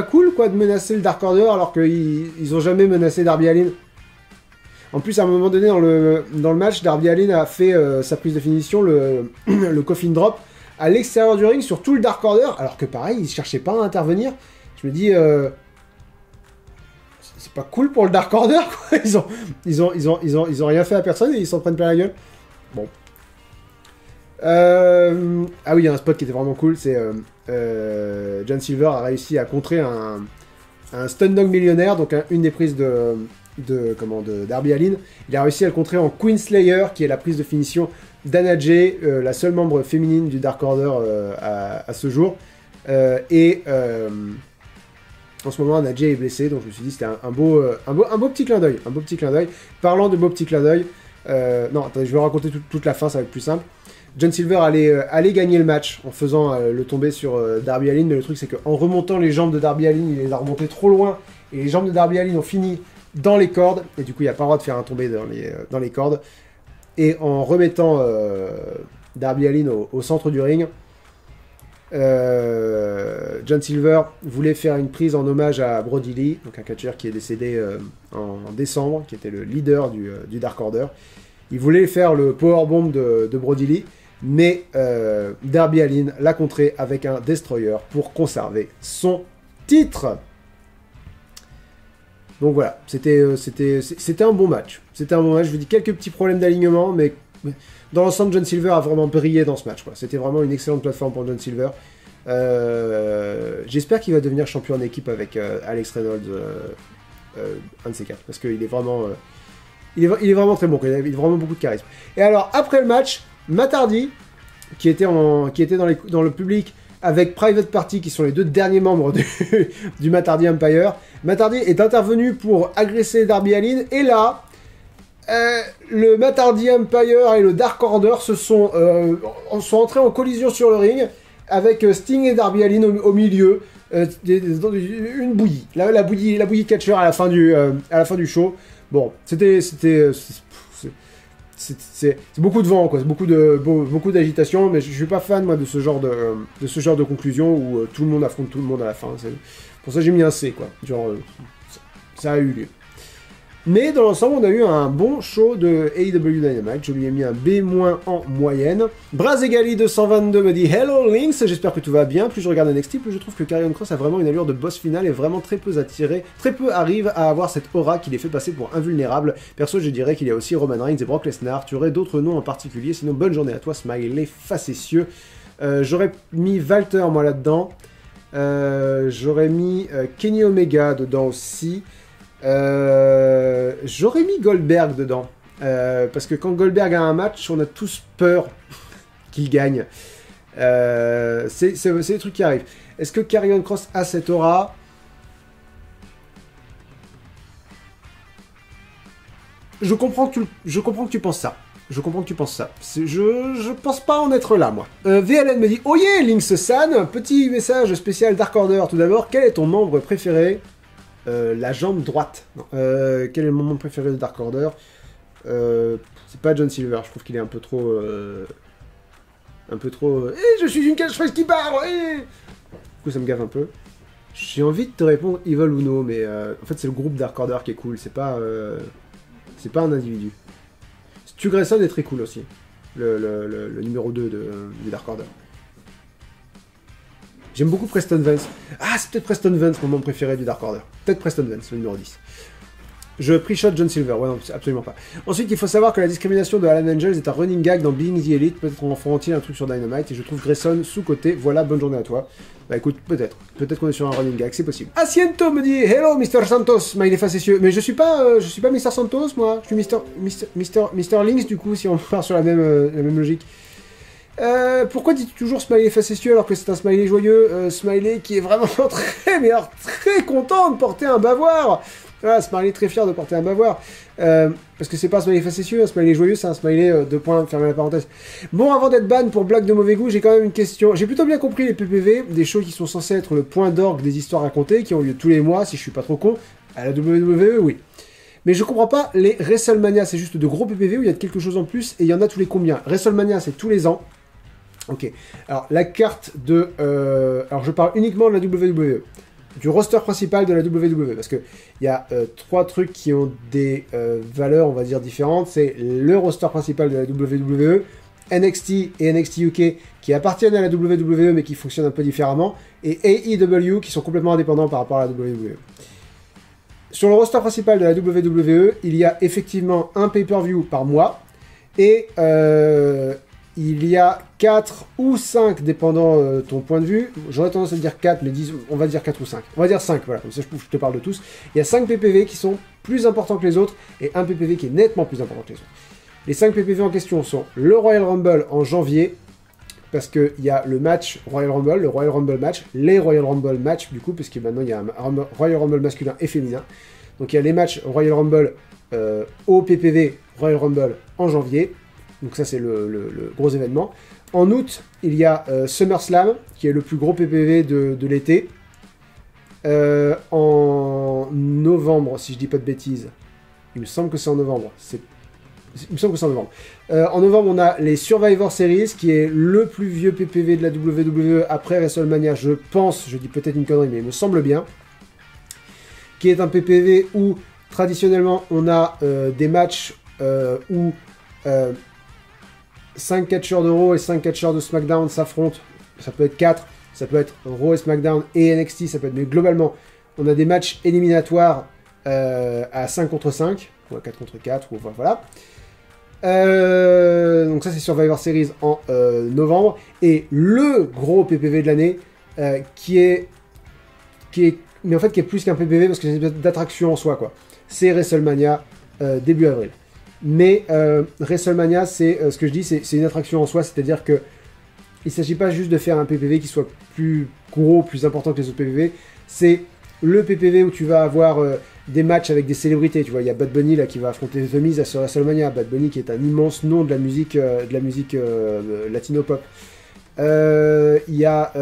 [SPEAKER 1] cool, quoi, de menacer le Dark Order alors qu'ils ont jamais menacé Darby Allin. En plus, à un moment donné, dans le match, Darby Allin a fait sa prise de finition, le coffin drop, à l'extérieur du ring sur tout le Dark Order, alors que pareil, il cherchait pas à intervenir. Je me dis, c'est pas cool pour le Dark Order, quoi. Ils ont rien fait à personne et ils s'en prennent plein la gueule. Bon. Ah oui, il y a un spot qui était vraiment cool, c'est John Silver a réussi à contrer un Stun Dog millionnaire, donc une des prises de Darby Allin. Il a réussi à le contrer en Queen Slayer, qui est la prise de finition d'Anna Jay, la seule membre féminine du Dark Order à ce jour. En ce moment, Anna Jay est blessée, donc je me suis dit c'était un beau petit clin d'œil. Un beau petit clin d'œil. Parlant de beau petit clin d'œil, non, attendez, je vais raconter toute la fin, ça va être plus simple. John Silver allait gagner le match en faisant le tomber sur Darby Allin, mais le truc c'est qu'en remontant les jambes de Darby Allin, il les a remontées trop loin, et les jambes de Darby Allin ont fini dans les cordes, et du coup il n'y a pas le droit de faire un tombé dans les cordes. Et en remettant Darby Allin au centre du ring, John Silver voulait faire une prise en hommage à Brody Lee, donc un catcheur qui est décédé en décembre, qui était le leader du Dark Order. Il voulait faire le powerbomb de Brody Lee, mais Darby Allin l'a contré avec un Destroyer pour conserver son titre. Donc voilà, c'était un bon match. C'était un bon match, je vous dis quelques petits problèmes d'alignement, mais dans l'ensemble, John Silver a vraiment brillé dans ce match, quoi. C'était vraiment une excellente plateforme pour John Silver. J'espère qu'il va devenir champion en équipe avec Alex Reynolds, un de ces quatre, parce qu'il est vraiment... il est vraiment très bon, il a vraiment beaucoup de charisme. Et alors, après le match, Matt Hardy, qui était dans le public avec Private Party, qui sont les deux derniers membres du Matt Hardy Empire, Matt Hardy est intervenu pour agresser Darby Allin, et là, le Matt Hardy Empire et le Dark Order sont entrés en collision sur le ring, avec Sting et Darby Allin au milieu, une bouillie. La bouillie catcher à la fin du show. Bon, c'est beaucoup de vent, quoi. C'est beaucoup d'agitation, mais je suis pas fan, moi, de ce genre de conclusion où tout le monde affronte tout le monde à la fin. Pour ça, j'ai mis un C, quoi. Genre, ça a eu lieu. Mais dans l'ensemble, on a eu un bon show de AEW Dynamite. Je lui ai mis un B- en moyenne. Brazegali 222 me dit Hello Lynx, j'espère que tout va bien. Plus je regarde NXT, plus je trouve que Karrion Kross a vraiment une allure de boss final et vraiment très peu attiré. Très peu arrivent à avoir cette aura qui les fait passer pour invulnérables. Perso, je dirais qu'il y a aussi Roman Reigns et Brock Lesnar. Tu aurais d'autres noms en particulier. Sinon, bonne journée à toi, Smiley facétieux. J'aurais mis Walter, moi, là-dedans. J'aurais mis Kenny Omega dedans aussi. J'aurais mis Goldberg dedans. Parce que quand Goldberg a un match, on a tous peur qu'il gagne. C'est des trucs qui arrivent. Est-ce que Karrion Kross a cette aura? je comprends que tu penses ça. Je comprends que tu penses ça. Je pense pas en être là, moi. VLN me dit « Oh yeah, Lynx-san !» Petit message spécial Dark Order. Tout d'abord, quel est ton membre préféré? La jambe droite. Non. Quel est mon membre préféré de Dark Order? C'est pas John Silver. Je trouve qu'il est un peu trop... je suis une catchphrase qui part Du coup, ça me gave un peu. J'ai envie de te répondre Evil Uno, mais en fait, c'est le groupe Dark Order qui est cool. C'est pas un individu. Stu Grayson est très cool aussi, le numéro 2 du Dark Order. J'aime beaucoup Preston Vance. Ah, c'est peut-être Preston Vance, mon membre préféré du Dark Order. Peut-être Preston Vance, le numéro 10. Je pre-shot John Silver, ouais non, absolument pas. Ensuite, il faut savoir que la discrimination de Alan Angels est un running gag dans Being the Elite. Peut-être qu'on en fera-t-il un truc sur Dynamite, et je trouve Grayson sous-côté. Voilà, bonne journée à toi. Bah écoute, peut-être. Peut-être qu'on est sur un running gag, c'est possible. Asiento me dit « Hello, Mr. Santos », smiley facétieux. Mais je suis pas Mr. Santos, moi. Je suis Mr. Lynx, du coup, si on part sur la même logique. Pourquoi dis-tu toujours smiley facétieux alors que c'est un smiley joyeux? Smiley qui est vraiment très content de porter un bavoir. Voilà, smiley très fier de porter un bavoir. Parce que c'est pas un smiley facétieux, un smiley joyeux, c'est un smiley de points, fermez la parenthèse. Bon, avant d'être ban pour blague de mauvais goût, j'ai quand même une question. J'ai plutôt bien compris les PPV, des shows qui sont censés être le point d'orgue des histoires racontées, qui ont lieu tous les mois, si je suis pas trop con. À la WWE, oui. Mais je comprends pas les WrestleMania, c'est juste de gros PPV où il y a quelque chose en plus, et il y en a tous les combien? WrestleMania, c'est tous les ans. Ok. Alors, la carte de... alors, je parle uniquement de la WWE. Du roster principal de la WWE, parce que il y a 3 trucs qui ont des valeurs, on va dire, différentes. C'est le roster principal de la WWE, NXT et NXT UK qui appartiennent à la WWE mais qui fonctionnent un peu différemment, et AEW qui sont complètement indépendants par rapport à la WWE. Sur le roster principal de la WWE, il y a effectivement un pay-per-view par mois, et il y a 4 ou 5, dépendant ton point de vue. J'aurais tendance à dire 4, mais on va dire 4 ou 5. On va dire 5, voilà, comme ça je te parle de tous. Il y a 5 PPV qui sont plus importants que les autres, et un PPV qui est nettement plus important que les autres. Les 5 PPV en question sont le Royal Rumble en janvier, parce qu'il y a le match Royal Rumble, le Royal Rumble match, les Royal Rumble match, du coup, parce que maintenant il y a un Royal Rumble masculin et féminin. Donc il y a les matchs Royal Rumble au PPV Royal Rumble en janvier. Donc ça, c'est le gros événement. En août, il y a SummerSlam, qui est le plus gros PPV de l'été. En novembre, si je dis pas de bêtises, il me semble que c'est en novembre. En novembre, on a les Survivor Series, qui est le plus vieux PPV de la WWE après WrestleMania, je pense, je dis peut-être une connerie, mais il me semble bien. Qui est un PPV où, traditionnellement, on a des matchs où... 5 catcheurs de Raw et 5 catcheurs de SmackDown s'affrontent. Ça peut être 4, ça peut être Raw et SmackDown et NXT, ça peut être... Mais globalement, on a des matchs éliminatoires à 5 contre 5, ou à 4 contre 4, ou voilà. Donc ça, c'est Survivor Series en novembre. Et le gros PPV de l'année, qui est mais en fait, qui est plus qu'un PPV, parce que c'est d'attraction en soi, quoi. C'est WrestleMania début avril. Mais WrestleMania, c'est ce que je dis, c'est une attraction en soi, c'est-à-dire que il ne s'agit pas juste de faire un PPV qui soit plus gros, plus important que les autres PPV, c'est le PPV où tu vas avoir des matchs avec des célébrités, tu vois, il y a Bad Bunny là qui va affronter The Miz à ce WrestleMania, Bad Bunny qui est un immense nom de la musique latino-pop. Il y a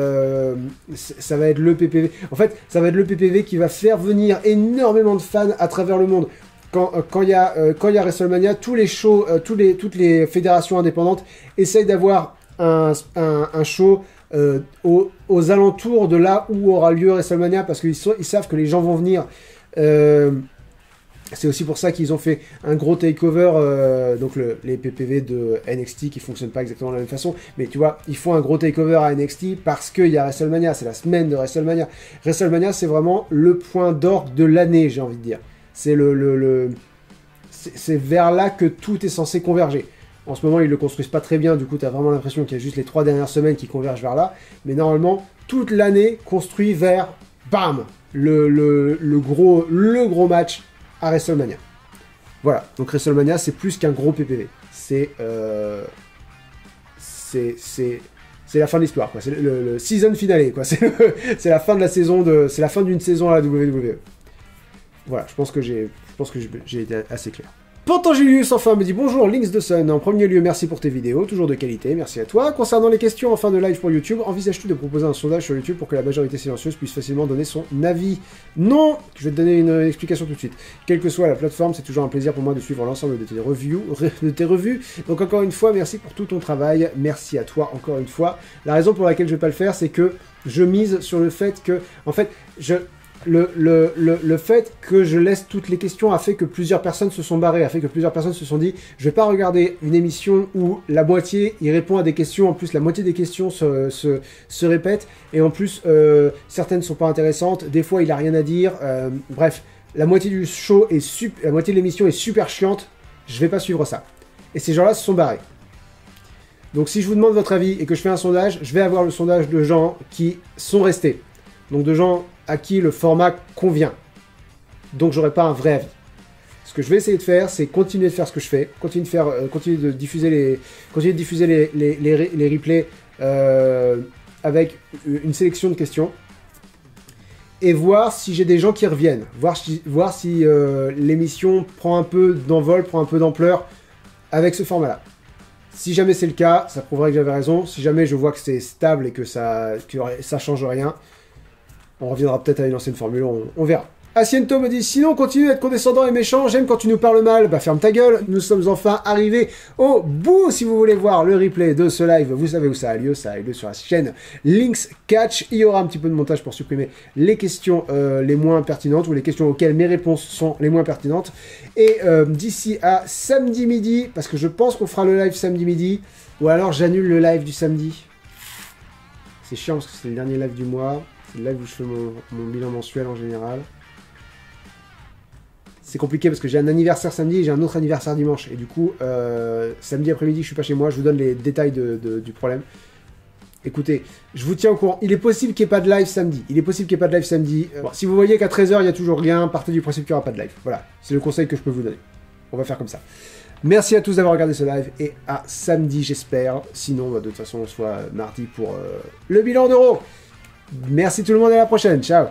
[SPEAKER 1] ça va être le PPV, en fait ça va être le PPV qui va faire venir énormément de fans à travers le monde. Quand il y a WrestleMania, tous les shows, toutes les fédérations indépendantes essayent d'avoir un show aux alentours de là où aura lieu WrestleMania, parce qu'ils savent que les gens vont venir. C'est aussi pour ça qu'ils ont fait un gros takeover, donc les PPV de NXT qui fonctionnent pas exactement de la même façon, mais tu vois, ils font un gros takeover à NXT parce qu'il y a WrestleMania, c'est la semaine de WrestleMania. WrestleMania, c'est vraiment le point d'orgue de l'année, j'ai envie de dire. C'est c'est vers là que tout est censé converger. En ce moment, ils le construisent pas très bien, du coup, tu as vraiment l'impression qu'il y a juste les 3 dernières semaines qui convergent vers là. Mais normalement, toute l'année construit vers, bam, le gros match à WrestleMania. Voilà, donc WrestleMania, c'est plus qu'un gros PPV. C'est la fin de l'histoire, quoi. C'est le season finale, quoi. C'est la fin de la saison c'est la fin d'une saison à la WWE. Voilà, je pense que j'ai été assez clair. Pantangelius enfin me dit bonjour Lynx de Sun. En premier lieu, merci pour tes vidéos, toujours de qualité, merci à toi. Concernant les questions en fin de live pour YouTube, envisages-tu de proposer un sondage sur YouTube pour que la majorité silencieuse puisse facilement donner son avis? Non. Je vais te donner une explication tout de suite. Quelle que soit la plateforme, c'est toujours un plaisir pour moi de suivre l'ensemble de tes revues. Donc encore une fois, merci pour tout ton travail, merci à toi encore une fois. La raison pour laquelle je vais pas le faire, c'est que je mise sur le fait que, en fait, le fait que je laisse toutes les questions a fait que plusieurs personnes se sont barrées, a fait que plusieurs personnes se sont dit je vais pas regarder une émission où la moitié il répond à des questions, en plus la moitié des questions se répètent, et en plus certaines sont pas intéressantes, des fois il a rien à dire, bref, la moitié du show la moitié de l'émission est super chiante, je vais pas suivre ça. Et ces gens-là se sont barrés. Donc si je vous demande votre avis et que je fais un sondage, je vais avoir le sondage de gens qui sont restés. Donc de gens à qui le format convient. Donc j'aurai pas un vrai avis. Ce que je vais essayer de faire, c'est continuer de faire ce que je fais, continuer de diffuser les replays avec une sélection de questions, et voir si j'ai des gens qui reviennent, voir si l'émission prend un peu d'envol, prend un peu d'ampleur avec ce format-là. Si jamais c'est le cas, ça prouverait que j'avais raison. Si jamais je vois que c'est stable et que ça change rien, on reviendra peut-être à une ancienne formule, on verra. Asiento me dit, sinon continue d'être condescendant et méchant, j'aime quand tu nous parles mal, bah ferme ta gueule, nous sommes enfin arrivés au bout. Si vous voulez voir le replay de ce live, vous savez où ça a lieu sur la chaîne Lynx Catch. Il y aura un petit peu de montage pour supprimer les questions les moins pertinentes, ou les questions auxquelles mes réponses sont les moins pertinentes. Et d'ici à samedi midi, parce que je pense qu'on fera le live samedi midi, ou alors j'annule le live du samedi. C'est chiant parce que c'est le dernier live du mois. C'est le live où je fais mon bilan mensuel en général. C'est compliqué parce que j'ai un anniversaire samedi et j'ai un autre anniversaire dimanche. Et du coup, samedi après-midi, je suis pas chez moi. Je vous donne les détails du problème. Écoutez, je vous tiens au courant. Il est possible qu'il n'y ait pas de live samedi. Bon, si vous voyez qu'à 13h, il n'y a toujours rien, partez du principe qu'il n'y aura pas de live. Voilà, c'est le conseil que je peux vous donner. On va faire comme ça. Merci à tous d'avoir regardé ce live et à samedi, j'espère. Sinon, de toute façon, on se voit mardi pour le bilan d'Euro. Merci tout le monde et à la prochaine. Ciao.